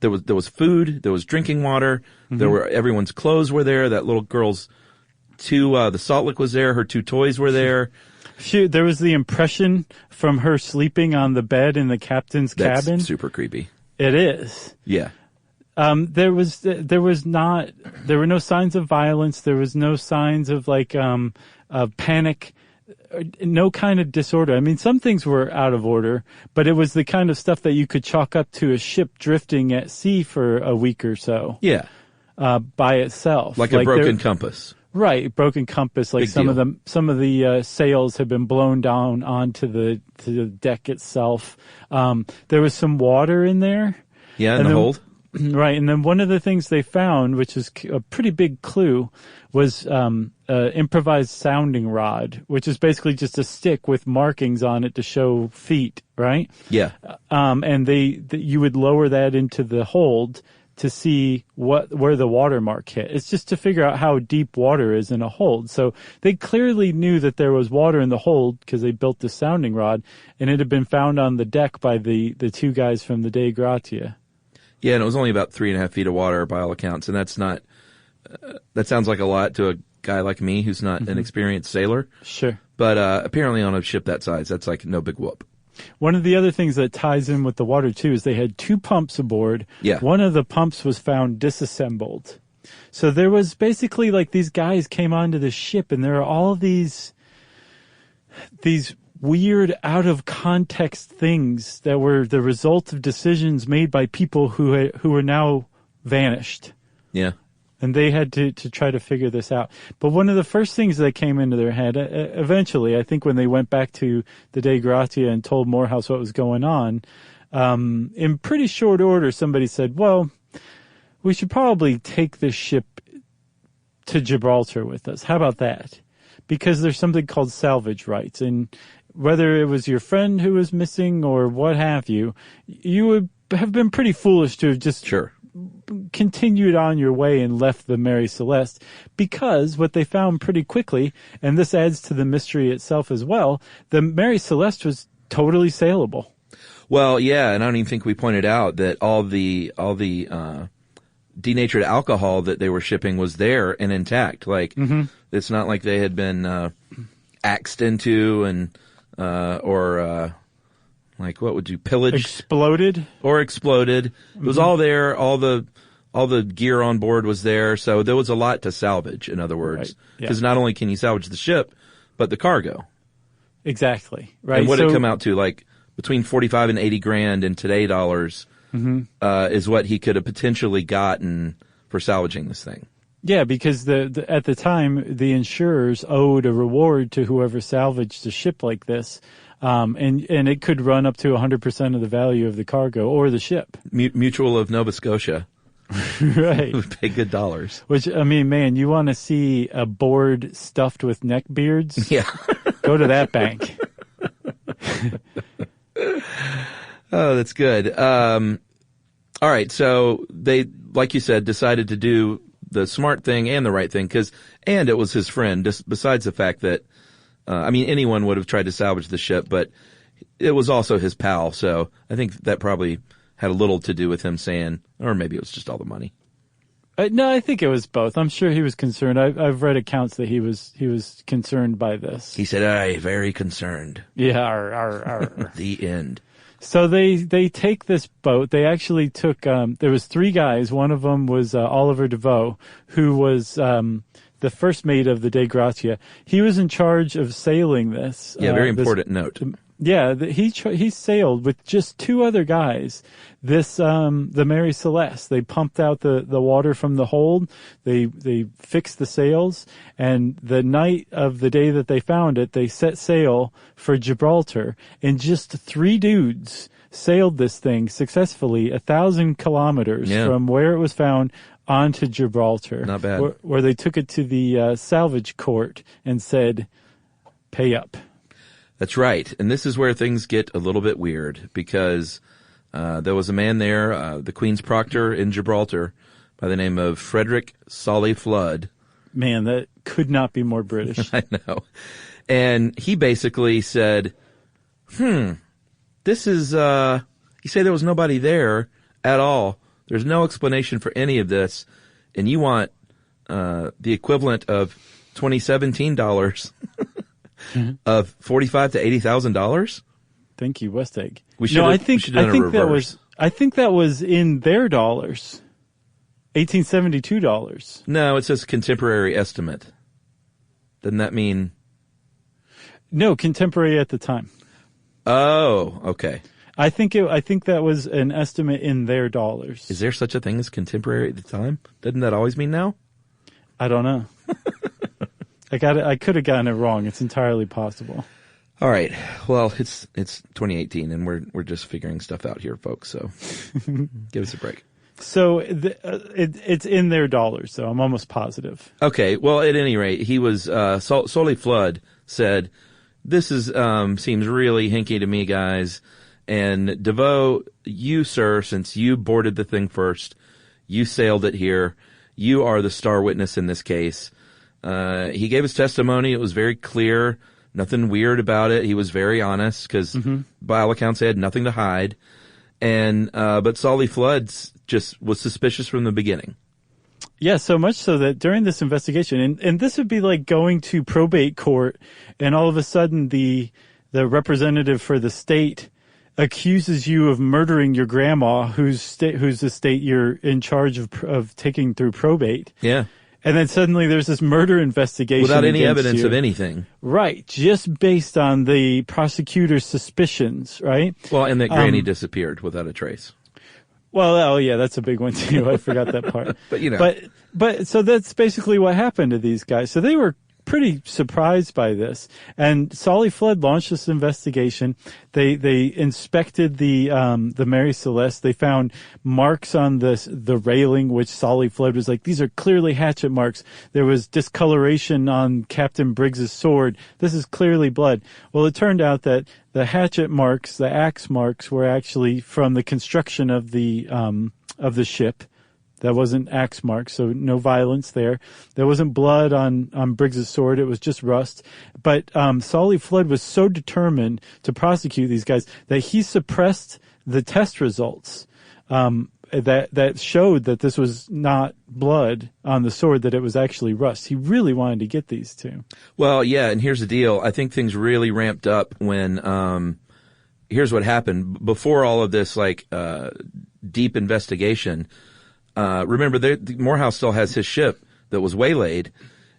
there was food, there was drinking water, everyone's clothes were there, that little girl's the salt lick was there, her 2 toys were there. There was the impression from her sleeping on the bed in the captain's cabin. That's super creepy. It is. Yeah. There were no signs of violence. There was no signs of of panic, no kind of disorder. I mean, some things were out of order, but it was the kind of stuff that you could chalk up to a ship drifting at sea for a week or so. Yeah. By itself. Like a broken compass. Right, broken compass. Like Big some deal. of the sails have been blown down onto the deck itself. There was some water in there. Yeah, in the hold. Right, and then one of the things they found, which is a pretty big clue, was improvised sounding rod, which is basically just a stick with markings on it to show feet, right? Yeah. And you would lower that into the hold to see where the watermark hit. It's just to figure out how deep water is in a hold. So they clearly knew that there was water in the hold because they built the sounding rod, and it had been found on the deck by the two guys from the Dei Gratia. Yeah, and it was only about 3.5 feet of water by all accounts, and that's not. That sounds like a lot to a guy like me who's not an experienced sailor. Sure. But apparently on a ship that size, that's like no big whoop. One of the other things that ties in with the water, too, is they had 2 pumps aboard. Yeah. One of the pumps was found disassembled. So there was basically like these guys came onto the ship, and there are all these weird, out-of-context things that were the result of decisions made by people who were now vanished. Yeah. And they had to try to figure this out. But one of the first things that came into their head, eventually, I think when they went back to the Dei Gratia and told Morehouse what was going on, in pretty short order, somebody said, well, we should probably take this ship to Gibraltar with us. How about that? Because there's something called salvage rights. And whether it was your friend who was missing or what have you, you would have been pretty foolish to have just continued on your way and left the Mary Celeste, because what they found pretty quickly, and this adds to the mystery itself as well, the Mary Celeste was totally sailable. Well, yeah, and I don't even think we pointed out that all the denatured alcohol that they were shipping was there and intact. Like, it's not like they had been axed into and like, what would you pillage? Exploded. It was all there. All the gear on board was there. So there was a lot to salvage, in other words. Because not only can you salvage the ship, but the cargo. Exactly. Right. And what did it come out to? Like between 45 and 80 grand in today dollars is what he could have potentially gotten for salvaging this thing. Yeah, because at the time, the insurers owed a reward to whoever salvaged a ship like this. And it could run up to 100% of the value of the cargo or the ship. Mutual of Nova Scotia. Right. Would pay good dollars. Which, I mean, man, you want to see a board stuffed with neck beards? Yeah. Go to that bank. Oh, that's good. All right. So they, like you said, decided to do the smart thing and the right thing and it was his friend, just besides the fact that, anyone would have tried to salvage the ship, but it was also his pal. So I think that probably had a little to do with him saying, or maybe it was just all the money. No, I think it was both. I'm sure he was concerned. I've read accounts that he was concerned by this. He said, "I very concerned." Yeah. The end. So they take this boat. They actually took. There was 3 guys. One of them was Oliver DeVoe, who was the first mate of the Dei Gratia. He was in charge of sailing this. Yeah, very important note. Yeah, he sailed with just 2 other guys. The Mary Celeste. They pumped out the water from the hold. They fixed the sails, and the night of the day that they found it, they set sail for Gibraltar. And just 3 dudes sailed this thing successfully 1,000 kilometers from where it was found onto Gibraltar. Not bad. Where they took it to the salvage court and said, "Pay up." That's right. And this is where things get a little bit weird, because there was a man there, the Queen's Proctor in Gibraltar, by the name of Frederick Solly Flood. Man, that could not be more British. I know. And he basically said, this is, you say there was nobody there at all. There's no explanation for any of this. And you want the equivalent of $2017 of $45,000 to $80,000? Thank you, West Egg. I think that was in their dollars. $1872. No, it says contemporary estimate. Doesn't that mean? No, contemporary at the time. Oh, okay. I think that was an estimate in their dollars. Is there such a thing as contemporary at the time? Doesn't that always mean now? I don't know. I could have gotten it wrong. It's entirely possible. All right. Well, it's 2018, and we're just figuring stuff out here, folks. So give us a break. So it's in their dollars, so I'm almost positive. Okay. Well, at any rate, he was Solly Flood said, "This is seems really hinky to me, guys." And DeVoe, you, sir, since you boarded the thing first, you sailed it here. You are the star witness in this case. He gave his testimony. It was very clear. Nothing weird about it. He was very honest because by all accounts he had nothing to hide. And but Solly Flood just was suspicious from the beginning. Yeah, so much so that during this investigation, and this would be like going to probate court, and all of a sudden the representative for the state accuses you of murdering your grandma, whose estate you're in charge of taking through probate. Yeah. And then suddenly there's this murder investigation without any evidence you. of anything. Right. Just based on the prosecutor's suspicions, right? Well, and that Granny disappeared without a trace. Well, oh yeah, that's a big one too. I forgot that part. But you know. But so that's basically what happened to these guys. So they were pretty surprised by this. And Solly Flood launched this investigation. They inspected the Mary Celeste. They found marks on the railing, which Solly Flood was like, these are clearly hatchet marks. There was discoloration on Captain Briggs's sword. This is clearly blood. Well, it turned out that the hatchet marks, the axe marks, were actually from the construction of the ship. That wasn't axe marks, so no violence there. There wasn't blood on Briggs's sword. It was just rust. But Solly Flood was so determined to prosecute these guys that he suppressed the test results that showed that this was not blood on the sword, that it was actually rust. He really wanted to get these two. Well, yeah, and here's the deal. I think things really ramped up when here's what happened. Before all of this, deep investigation, remember, Morehouse still has his ship that was waylaid.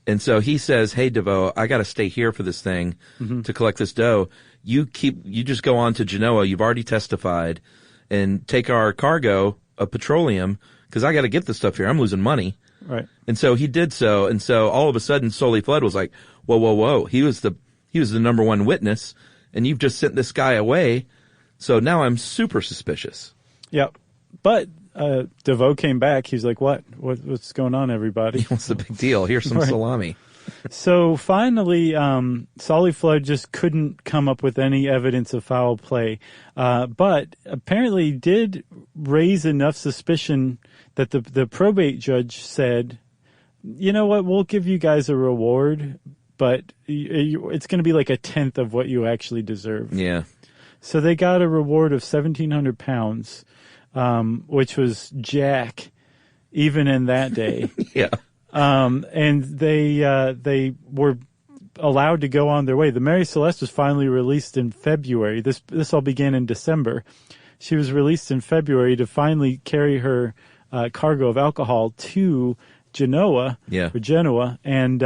And so he says, hey, DeVoe, I got to stay here for this thing to collect this dough. You just go on to Genoa. You've already testified, and take our cargo of petroleum because I got to get this stuff here. I'm losing money. Right. And so he did so. And so all of a sudden, Solly Flood was like, whoa, whoa, whoa. He was the number one witness, and you've just sent this guy away. So now I'm super suspicious. Yeah. But DeVoe came back. He's like, what's going on, everybody? What's the big deal? Here's some salami. So finally, Solly Flood just couldn't come up with any evidence of foul play, but apparently did raise enough suspicion that the probate judge said, you know what, we'll give you guys a reward, but it's going to be like a tenth of what you actually deserve. Yeah. So they got a reward of £1,700, which was jack, even in that day. Yeah. And they were allowed to go on their way. The Mary Celeste was finally released in February. This all began in December. She was released in February to finally carry her cargo of alcohol to Genoa. Yeah. Or Genoa, and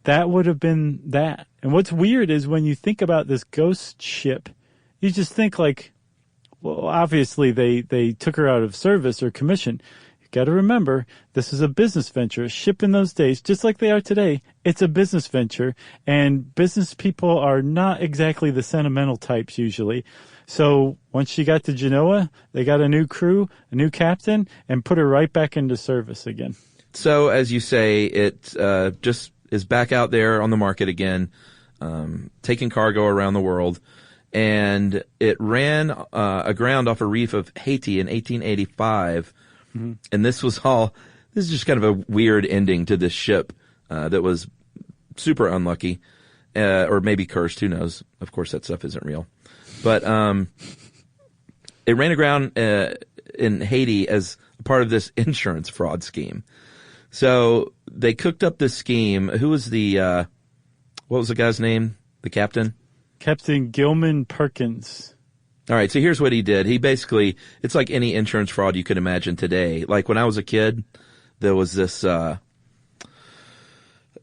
that would have been that. And what's weird is when you think about this ghost ship, you just think like, well, obviously they took her out of service or commission. Got to remember, this is a business venture. A ship in those days, just like they are today, it's a business venture, and business people are not exactly the sentimental types usually. So once she got to Genoa, they got a new crew, a new captain, and put her right back into service again. So, as you say, it just is back out there on the market again, taking cargo around the world. And it ran aground off a reef of Haiti in 1885. Mm-hmm. And this is just kind of a weird ending to this ship that was super unlucky, or maybe cursed, who knows. Of course, that stuff isn't real. But it ran aground in Haiti as part of this insurance fraud scheme. So they cooked up this scheme. Who was what was the guy's name? The captain? Captain Gilman Perkins. All right, so here's what he did. He basically, it's like any insurance fraud you could imagine today. Like when I was a kid, there was this, I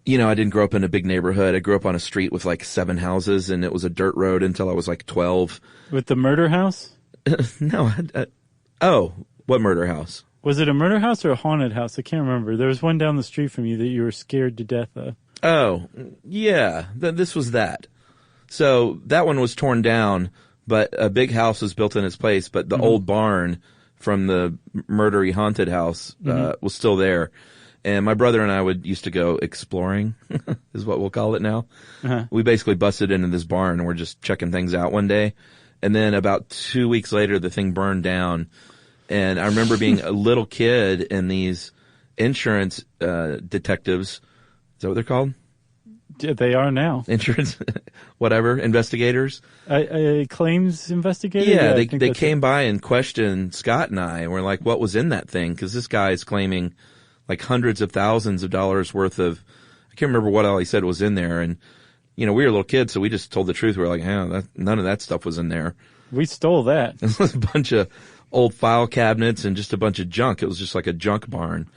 didn't grow up in a big neighborhood. I grew up on a street with like 7 houses, and it was a dirt road until I was like 12. With the murder house? No. What murder house? Was it a murder house or a haunted house? I can't remember. There was one down the street from you that you were scared to death of. Oh, yeah. This was that. So that one was torn down, but a big house was built in its place, but the old barn from the murdery haunted house was still there. And my brother and I used to go exploring, is what we'll call it now. We basically busted into this barn and we're just checking things out one day. And then about 2 weeks later, the thing burned down. And I remember being a little kid and these insurance detectives, is that what they're called? Yeah, they are now. Insurance, whatever, investigators. Claims investigator? Yeah, they came by and questioned Scott and I, and we're like, what was in that thing? Because this guy is claiming like hundreds of thousands of dollars worth of, I can't remember what all he said was in there. And, we were little kids, so we just told the truth. We were like, none of that stuff was in there. We stole that. It was a bunch of old file cabinets and just a bunch of junk. It was just like a junk barn.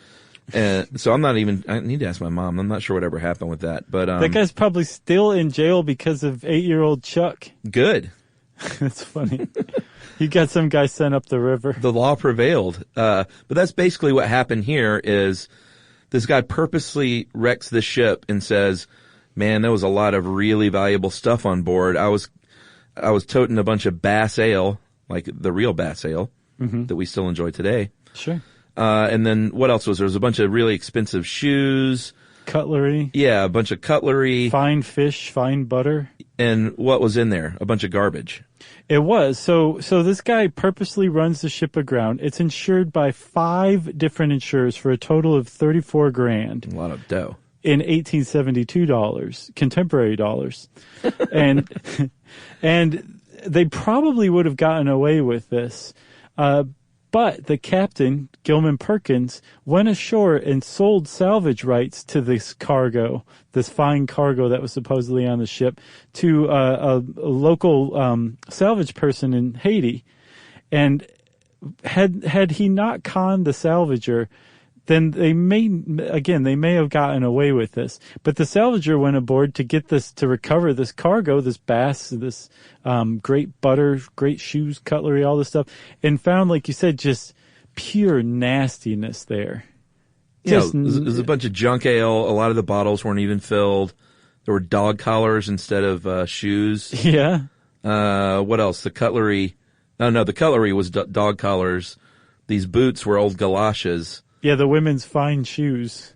And so I need to ask my mom. I'm not sure whatever happened with that. But that guy's probably still in jail because of 8-year-old Chuck. Good. That's funny. You got some guy sent up the river. The law prevailed. But that's basically what happened here is this guy purposely wrecks the ship and says, man, there was a lot of really valuable stuff on board. I was toting a bunch of Bass Ale, like the real Bass Ale that we still enjoy today. Sure. And then what else was there? There was a bunch of really expensive shoes. Cutlery. Yeah, a bunch of cutlery. Fine fish, fine butter. And what was in there? A bunch of garbage. It was. So this guy purposely runs the ship aground. It's insured by 5 different insurers for a total of $34,000. A lot of dough. In 1872 dollars, contemporary dollars. and they probably would have gotten away with this. But the captain, Gilman Perkins, went ashore and sold salvage rights to this cargo, this fine cargo that was supposedly on the ship, to a local salvage person in Haiti. And had he not conned the salvager, then they may have gotten away with this. But the salvager went aboard to recover this cargo, this bass, this great butter, great shoes, cutlery, all this stuff, and found, like you said, just pure nastiness there. It was a bunch of junk ale. A lot of the bottles weren't even filled. There were dog collars instead of shoes. Yeah. What else? The cutlery. No, the cutlery was dog collars. These boots were old galoshes. Yeah, the women's fine shoes.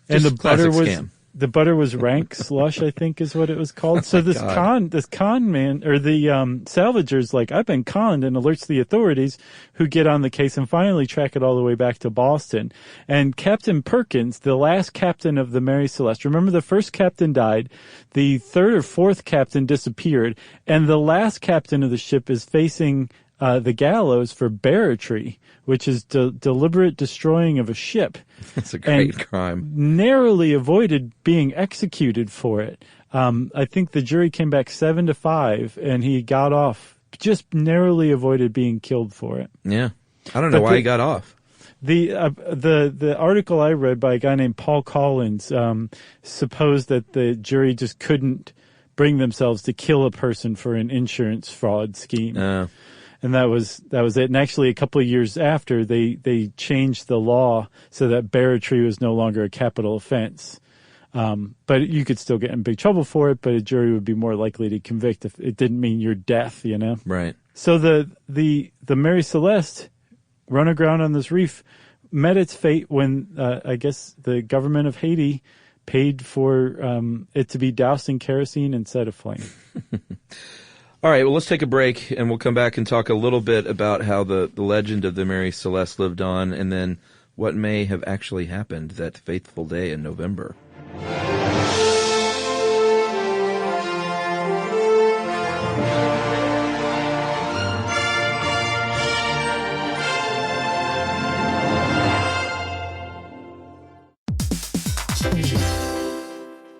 Just and scam. The butter was rank slush, I think is what it was called. So this con man, or the salvager's like, I've been conned, and alerts the authorities, who get on the case and finally track it all the way back to Boston. And Captain Perkins, the last captain of the Mary Celeste, remember the first captain died, the third or fourth captain disappeared, and the last captain of the ship is facing the gallows for barratry, which is deliberate destroying of a ship. That's a great crime. Narrowly avoided being executed for it. I think the jury came back 7-5, and he got off. Just narrowly avoided being killed for it. Yeah, I don't know why he got off. The article I read by a guy named Paul Collins supposed that the jury just couldn't bring themselves to kill a person for an insurance fraud scheme. And that was it. And actually, a couple of years after, they changed the law so that barratry was no longer a capital offense. But you could still get in big trouble for it, but a jury would be more likely to convict if it didn't mean your death, Right. So the Mary Celeste, run aground on this reef, met its fate when, I guess, the government of Haiti paid for it to be doused in kerosene and set aflame. All right, well, let's take a break, and we'll come back and talk a little bit about how the legend of the Mary Celeste lived on, and then what may have actually happened that fateful day in November.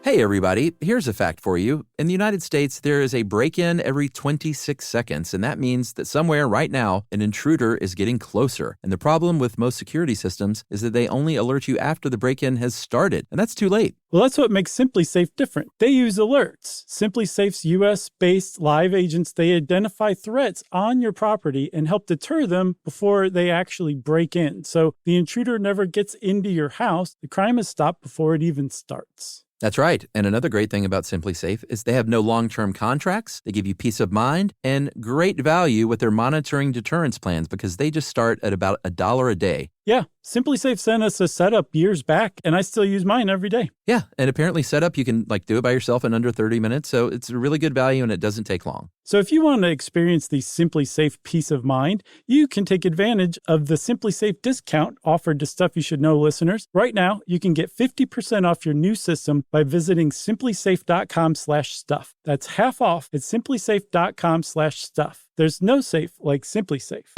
Hey everybody, here's a fact for you. In the United States, there is a break-in every 26 seconds, and that means that somewhere right now, an intruder is getting closer. And the problem with most security systems is that they only alert you after the break-in has started, and that's too late. Well, that's what makes SimpliSafe different. They use alerts. SimpliSafe's U.S.-based live agents, they identify threats on your property and help deter them before they actually break in. So the intruder never gets into your house. The crime is stopped before it even starts. That's right. And another great thing about Simply Safe is they have no long-term contracts. They give you peace of mind and great value with their monitoring deterrence plans because they just start at about $1 a day. Yeah, Simply Safe sent us a setup years back, and I still use mine every day. Yeah, and apparently setup, you can do it by yourself in under 30 minutes, so it's a really good value and it doesn't take long. So if you want to experience the Simply Safe peace of mind, you can take advantage of the Simply Safe discount offered to Stuff You Should Know listeners. Right now, you can get 50% off your new system by visiting simplysafe.com/stuff. That's half off at simplysafe.com/stuff. There's no safe like Simply Safe.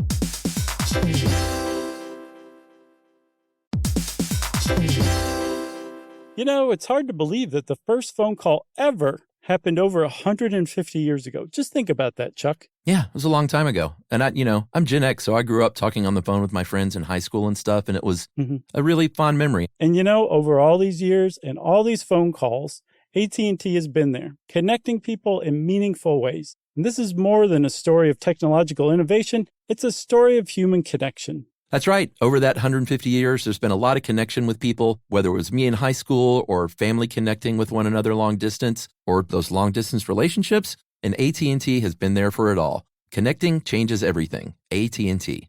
You know, it's hard to believe that the first phone call ever happened over 150 years ago. Just think about that, Chuck. Yeah, it was a long time ago. And I'm Gen X, so I grew up talking on the phone with my friends in high school and stuff, and it was a really fond memory. And over all these years and all these phone calls, AT&T has been there, connecting people in meaningful ways. And this is more than a story of technological innovation. It's a story of human connection. That's right. Over that 150 years, there's been a lot of connection with people, whether it was me in high school or family connecting with one another long distance or those long distance relationships. And AT&T has been there for it all. Connecting changes everything. AT&T.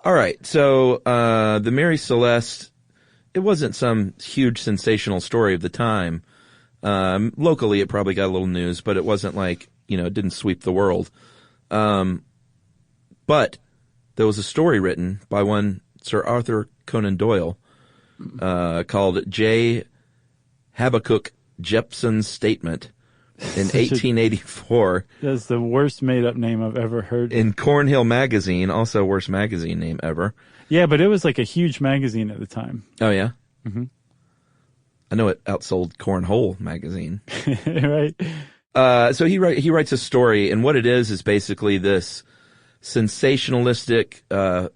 All right, so the Mary Celeste, it wasn't some huge sensational story of the time. Locally, it probably got a little news, but it wasn't like, it didn't sweep the world. But there was a story written by one Sir Arthur Conan Doyle called J. Habakkuk Jeppson's Statement in 1884. That's the worst made-up name I've ever heard. In Cornhill Magazine, also worst magazine name ever. Yeah, but it was like a huge magazine at the time. Oh, yeah? Mm-hmm. I know it outsold Cornhole Magazine. Right. So he writes a story, and what it is basically this sensationalistic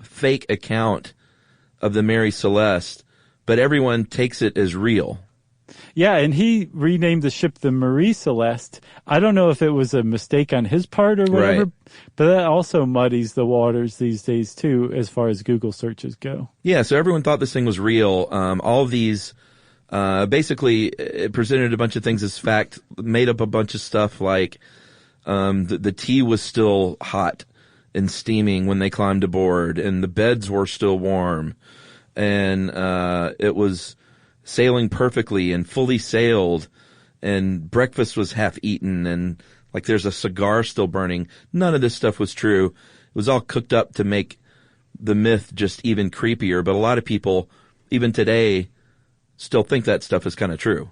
fake account of the Mary Celeste, but everyone takes it as real. Yeah, and he renamed the ship the Mary Celeste. I don't know if it was a mistake on his part or whatever, right. But that also muddies the waters these days too, as far as Google searches go. Yeah, so everyone thought this thing was real. All of these, basically, it presented a bunch of things as fact, made up a bunch of stuff like the tea was still hot and steaming when they climbed aboard, and the beds were still warm, and it was sailing perfectly and fully sailed, and breakfast was half eaten, and like there's a cigar still burning. None of this stuff was true. It was all cooked up to make the myth just even creepier. But a lot of people, even today, still think that stuff is kind of true.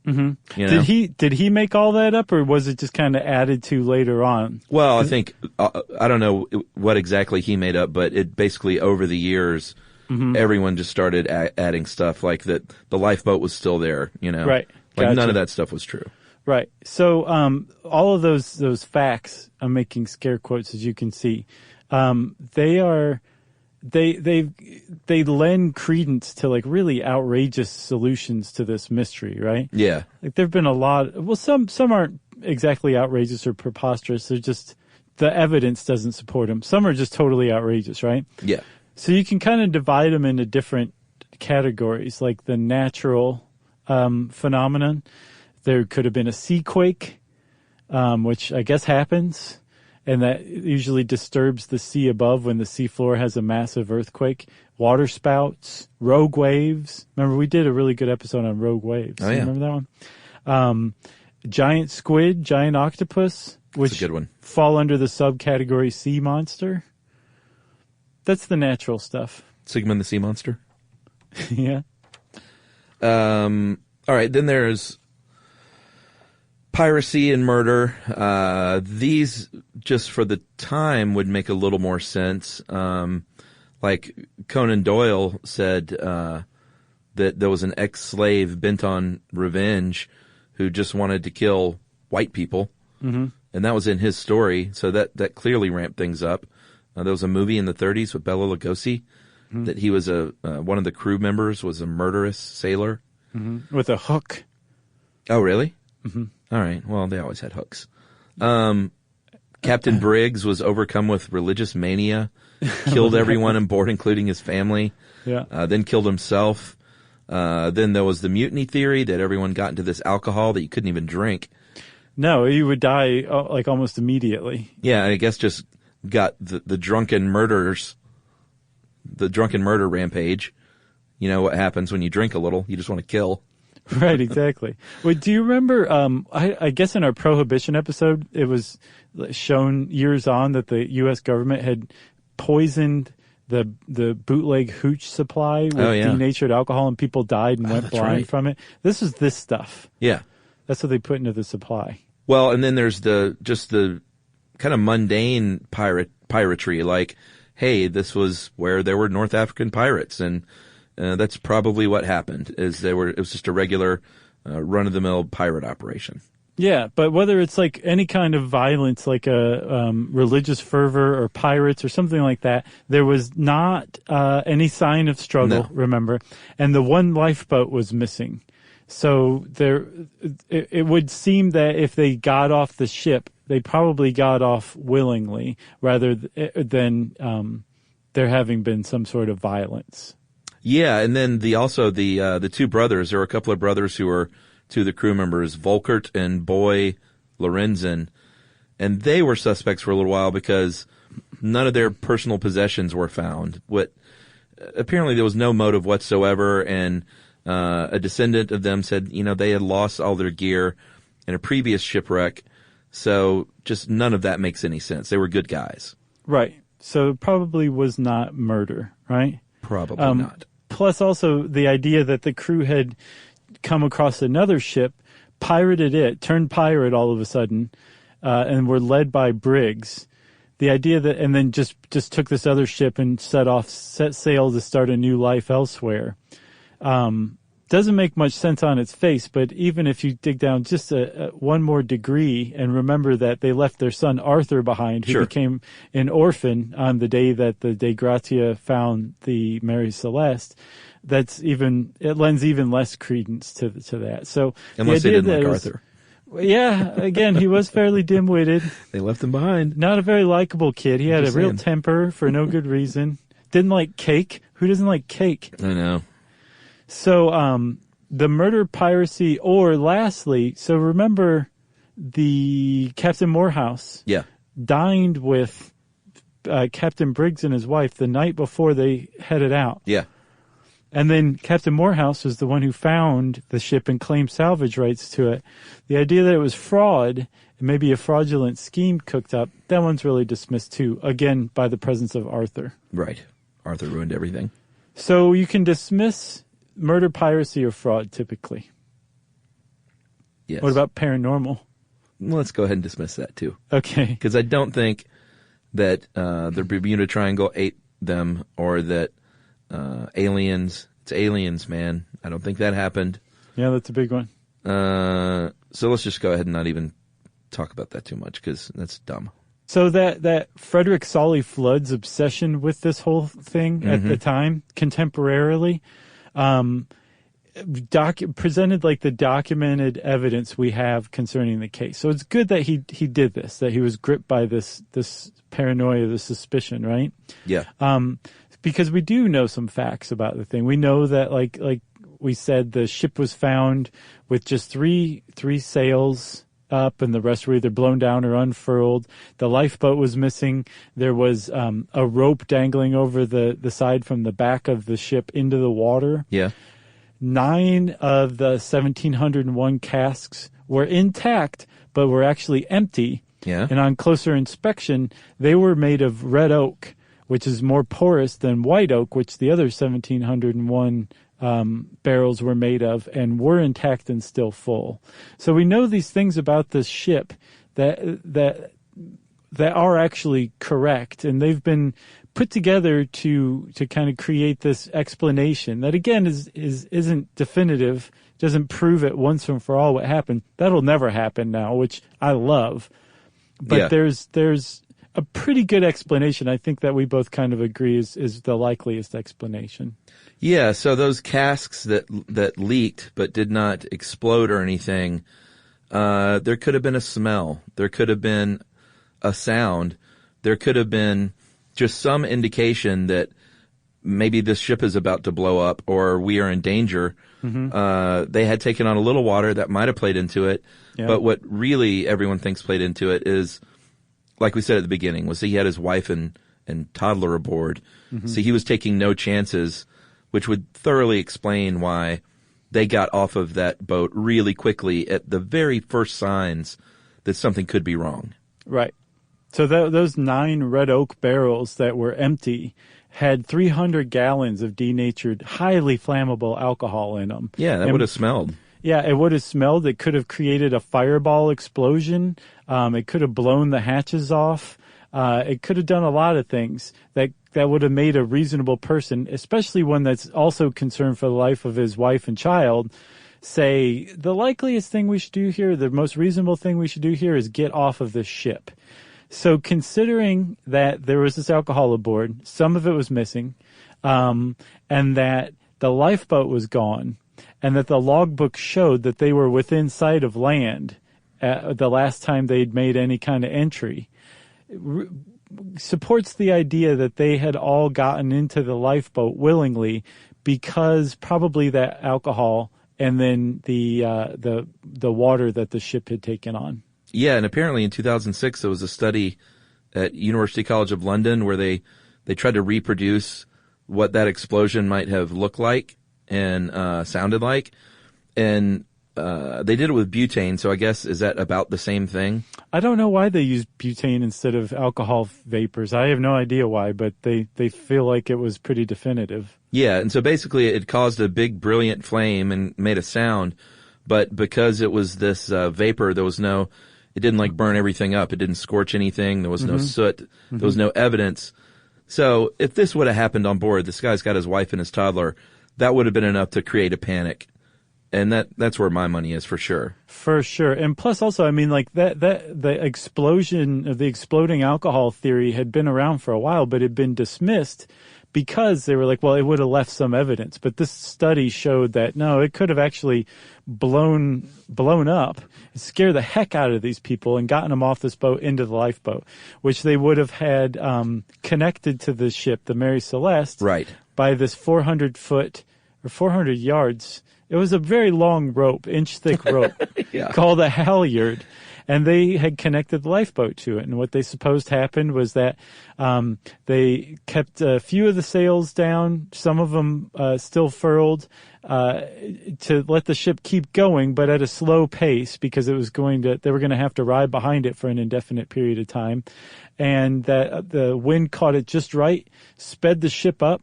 Mm-hmm. Did he make all that up, or was it just kind of added to later on? Well, I think I don't know what exactly he made up, but it basically over the years. Mm-hmm. Everyone just started adding stuff like that. The lifeboat was still there, Right. Like Gotcha. none of that stuff was true. Right. So, all of those facts, I'm making scare quotes as you can see, they lend credence to like really outrageous solutions to this mystery, right? Yeah. Like there've been a lot. Well, some aren't exactly outrageous or preposterous. They're just the evidence doesn't support them. Some are just totally outrageous, right? Yeah. So you can kind of divide them into different categories, like the natural phenomenon. There could have been a sea quake, which I guess happens, and that usually disturbs the sea above when the seafloor has a massive earthquake. Water spouts, rogue waves. Remember, we did a really good episode on rogue waves. Oh, yeah. Remember that one? Giant squid, giant octopus, which That's a good one. fall under the subcategory sea monster. That's the natural stuff. Sigmund the Sea Monster. Yeah. All right, then there's piracy and murder. These, just for the time, would make a little more sense. Like Conan Doyle said that there was an ex-slave bent on revenge who just wanted to kill white people. Mm-hmm. And that was in his story, so that clearly ramped things up. There was a movie in the 30s with Bela Lugosi that he was one of the crew members was a murderous sailor. Mm-hmm. With a hook. Oh, really? Mm-hmm. All right. Well, they always had hooks. Captain Briggs was overcome with religious mania, killed everyone on board, including his family, then killed himself. Then there was the mutiny theory that everyone got into this alcohol that you couldn't even drink. No, he would die like almost immediately. Yeah, I guess just got the drunken murders, the drunken murder rampage. You know what happens when you drink a little? You just want to kill. Right, exactly. Wait, do you remember, I guess in our Prohibition episode, it was shown years on that the U.S. government had poisoned the bootleg hooch supply with denatured alcohol, and people died and went blind from it. This is this stuff. Yeah. That's what they put into the supply. Well, and then there's the kind of mundane piratry, like, hey, this was where there were North African pirates, and that's probably what happened. It was just a regular run-of-the-mill pirate operation. Yeah, but whether it's like any kind of violence, like a religious fervor or pirates or something like that, there was not any sign of struggle. Remember, and the one lifeboat was missing. So it would seem that if they got off the ship, they probably got off willingly, rather than there having been some sort of violence. Yeah, and then the two brothers. There were a couple of brothers who were two of the crew members, Volkert and Boy Lorenzen, and they were suspects for a little while because none of their personal possessions were found. Apparently there was no motive whatsoever, and a descendant of them said, they had lost all their gear in a previous shipwreck, so just none of that makes any sense. They were good guys. Right. So it probably was not murder, right? Probably not. Plus also the idea that the crew had come across another ship, pirated it, turned pirate all of a sudden, and were led by Briggs. The idea that, and then just took this other ship and set sail to start a new life elsewhere. Doesn't make much sense on its face, but even if you dig down just one more degree and remember that they left their son Arthur behind, who became an orphan on the day that the De Gratia found the Mary Celeste, it lends even less credence to that. So unless they didn't like Arthur. Yeah, again, he was fairly dim-witted. They left him behind. Not a very likable kid. He had a real temper for no good reason. Didn't like cake. Who doesn't like cake? I know. So, the murder, piracy, or lastly, so remember the Captain Morehouse dined with Captain Briggs and his wife the night before they headed out. Yeah. And then Captain Morehouse was the one who found the ship and claimed salvage rights to it. The idea that it was fraud and maybe a fraudulent scheme cooked up, that one's really dismissed too, again, by the presence of Arthur. Right. Arthur ruined everything. So you can dismiss murder, piracy, or fraud, typically. Yes. What about paranormal? Well, let's go ahead and dismiss that, too. Okay. Because I don't think that the Bermuda Triangle ate them, or that it's aliens, man. I don't think that happened. Yeah, that's a big one. So let's just go ahead and not even talk about that too much, because that's dumb. So that Frederick Solly Flood's obsession with this whole thing at the time, contemporarily, presented like the documented evidence we have concerning the case. So it's good that he did this, that he was gripped by this paranoia, this suspicion, right? Yeah. Because we do know some facts about the thing. We know that like we said, the ship was found with just three sails up, and the rest were either blown down or unfurled. The lifeboat was missing. There was a rope dangling over the side from the back of the ship into the water. Yeah. 9 of the 1,701 casks were intact, but were actually empty. Yeah. And on closer inspection, they were made of red oak, which is more porous than white oak, which the other 1,701 barrels were made of, and were intact and still full. So we know these things about this ship that are actually correct, and they've been put together to kind of create this explanation that, again, isn't definitive, doesn't prove it once and for all what happened. That'll never happen now, which I love. But there's a pretty good explanation. I think that we both kind of agree is the likeliest explanation. Yeah, so those casks that leaked but did not explode or anything, there could have been a smell. There could have been a sound. There could have been just some indication that maybe this ship is about to blow up or we are in danger. Mm-hmm. They had taken on a little water that might have played into it. Yeah. But what really everyone thinks played into it is, like we said at the beginning, was he had his wife and toddler aboard. Mm-hmm. So he was taking no chances, which would thoroughly explain why they got off of that boat really quickly at the very first signs that something could be wrong. Right. So those 9 red oak barrels that were empty had 300 gallons of denatured, highly flammable alcohol in them. Yeah, that would have smelled. Yeah, it would have smelled. It could have created a fireball explosion. It could have blown the hatches off. It could have done a lot of things that would have made a reasonable person, especially one that's also concerned for the life of his wife and child, say the likeliest thing we should do here, the most reasonable thing we should do here is get off of this ship. So considering that there was this alcohol aboard, some of it was missing, and that the lifeboat was gone, and that the logbook showed that they were within sight of land the last time they'd made any kind of entry, supports the idea that they had all gotten into the lifeboat willingly because probably that alcohol and then the water that the ship had taken on. Yeah, and apparently in 2006 there was a study at University College of London where they tried to reproduce what that explosion might have looked like and sounded like, and they did it with butane. So I guess, is that about the same thing? I don't know why they used butane instead of alcohol vapors. I have no idea why, but they feel like it was pretty definitive. Yeah, and so basically it caused a big brilliant flame and made a sound, but because it was this vapor, it didn't like burn everything up. It didn't scorch anything. There was no soot. Mm-hmm. There was no evidence. So if this would have happened on board, this guy's got his wife and his toddler, that would have been enough to create a panic. And that's where my money is for sure. For sure. And plus also, I mean, like the explosion of the exploding alcohol theory had been around for a while, but had been dismissed because they were like, well, it would have left some evidence. But this study showed that no, it could have actually blown up, scare the heck out of these people and gotten them off this boat into the lifeboat, which they would have had connected to the ship, the Mary Celeste, right, by this 400 foot or 400 yards. It was a very long rope, inch-thick rope, yeah, called a halyard, and they had connected the lifeboat to it. And what they supposed happened was that they kept a few of the sails down, some of them still furled, to let the ship keep going, but at a slow pace because they were going to have to ride behind it for an indefinite period of time. And that the wind caught it just right, sped the ship up,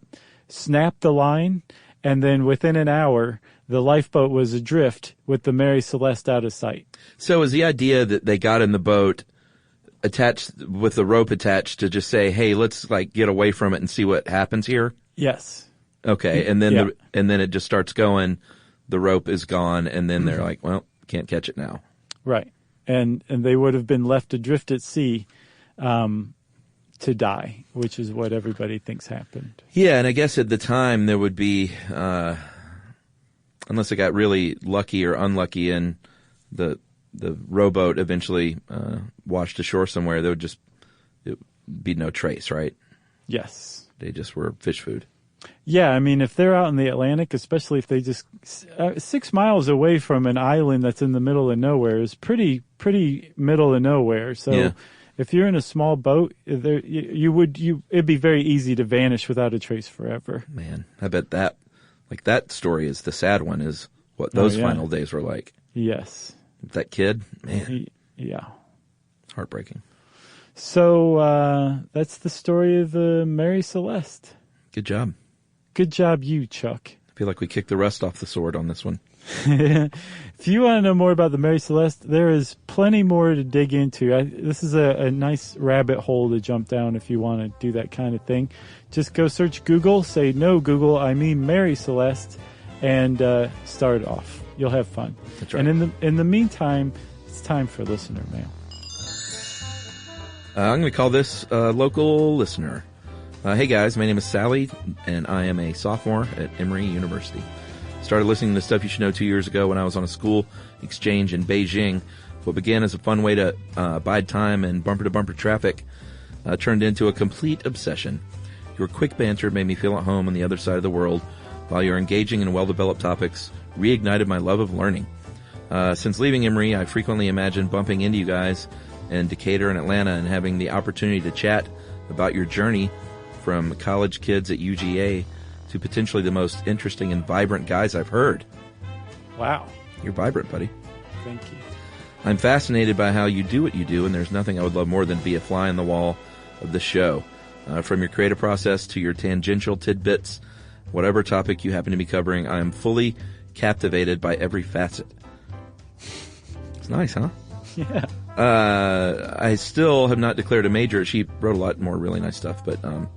snapped the line, and then within an hour, the lifeboat was adrift with the Mary Celeste out of sight. So is the idea that they got in the boat attached with the rope attached to just say, hey, let's like get away from it and see what happens here? Yes. Okay. And then, and then it just starts going, the rope is gone. And then they're like, well, can't catch it now. Right. And they would have been left adrift at sea, to die, which is what everybody thinks happened. Yeah. And I guess at the time there would be, unless it got really lucky or unlucky and the rowboat eventually washed ashore somewhere, there would be no trace, right? Yes. They just were fish food. Yeah, I mean, if they're out in the Atlantic, especially if they just 6 miles away from an island that's in the middle of nowhere is pretty middle of nowhere. So yeah, if you're in a small boat, it'd be very easy to vanish without a trace forever. Man, I bet that story is the sad one, is what those final days were like. Yes. That kid, man. Yeah. Heartbreaking. So that's the story of the Mary Celeste. Good job. Good job, you, Chuck. I feel like we kicked the rust off the sword on this one. If you want to know more about the Mary Celeste, there is plenty more to dig into. This is a nice rabbit hole to jump down if you want to do that kind of thing. Just go search Google, say, no, Google, I mean Mary Celeste, and start off. You'll have fun. That's right. And in the meantime, it's time for listener mail. I'm going to call this local listener. Hey guys, my name is Sally, and I am a sophomore at Emory University. Started listening to Stuff You Should Know 2 years ago when I was on a school exchange in Beijing. What began as a fun way to bide time in bumper-to-bumper traffic turned into a complete obsession. Your quick banter made me feel at home on the other side of the world, while your engaging and well-developed topics reignited my love of learning. Since leaving Emory, I frequently imagined bumping into you guys in Decatur and Atlanta and having the opportunity to chat about your journey from college kids at UGA to potentially the most interesting and vibrant guys I've heard. Wow. You're vibrant, buddy. Thank you. I'm fascinated by how you do what you do, and there's nothing I would love more than to be a fly on the wall of the show. From your creative process to your tangential tidbits, whatever topic you happen to be covering, I am fully captivated by every facet. It's nice, huh? Yeah. I still have not declared a major. She wrote a lot more really nice stuff, but I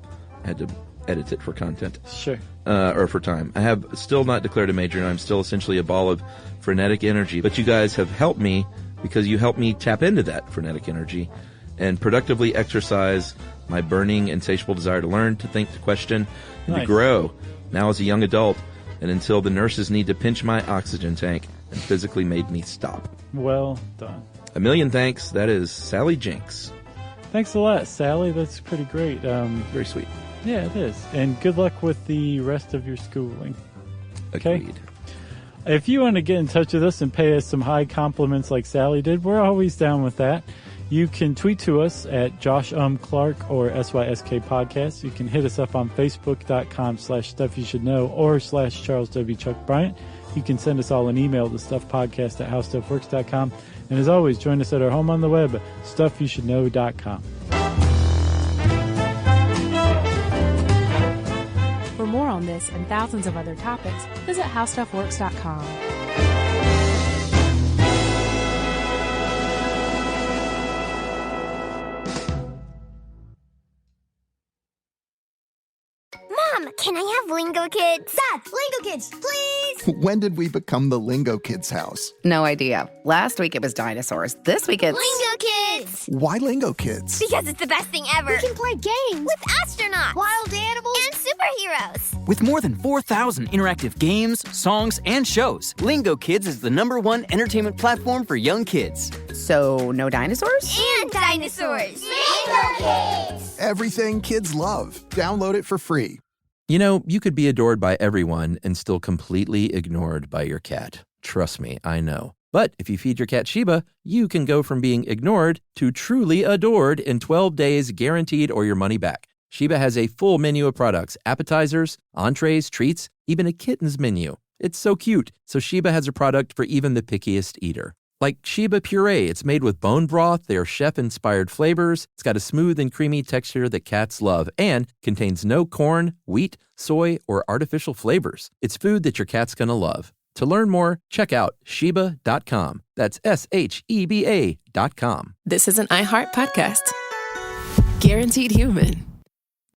had to edit it for content. Sure. Or for time. I have still not declared a major, and I'm still essentially a ball of frenetic energy. But you guys have helped me because you helped me tap into that frenetic energy and productively exercise my burning, insatiable desire to learn, to think, to question, and to grow. Now as a young adult, and until the nurses need to pinch my oxygen tank and physically made me stop. Well done. A million thanks. That is Sally Jinks. Thanks a lot, Sally. That's pretty great. Very sweet. Yeah, it is. And good luck with the rest of your schooling. Okay? Agreed. If you want to get in touch with us and pay us some high compliments like Sally did, we're always down with that. You can tweet to us at Josh Clark or SYSK Podcast. You can hit us up on Facebook.com/StuffYouShouldKnow or /Charles W. Chuck Bryant. You can send us all an email to StuffPodcast@HowStuffWorks.com. And as always, join us at our home on the web, StuffYouShouldKnow.com. For more on this and thousands of other topics, visit HowStuffWorks.com. Mom, can I have Lingo Kids? Dad, Lingo Kids, please! When did we become the Lingo Kids house? No idea. Last week it was dinosaurs. This week it's... Lingo Kids! Why Lingo Kids? Because it's the best thing ever. We can play games with astronauts, wild animals, and superheroes. With more than 4,000 interactive games, songs, and shows, Lingo Kids is the #1 entertainment platform for young kids. So, no dinosaurs? And dinosaurs! Lingo Kids! Everything kids love. Download it for free. You know, you could be adored by everyone and still completely ignored by your cat. Trust me, I know. But if you feed your cat Sheba, you can go from being ignored to truly adored in 12 days guaranteed or your money back. Sheba has a full menu of products, appetizers, entrees, treats, even a kitten's menu. It's so cute, so Sheba has a product for even the pickiest eater. Like Sheba Puree, it's made with bone broth, they are chef-inspired flavors, it's got a smooth and creamy texture that cats love, and contains no corn, wheat, soy, or artificial flavors. It's food that your cat's gonna love. To learn more, check out Sheba.com. That's SHEBA.com. This is an iHeart podcast. Guaranteed human.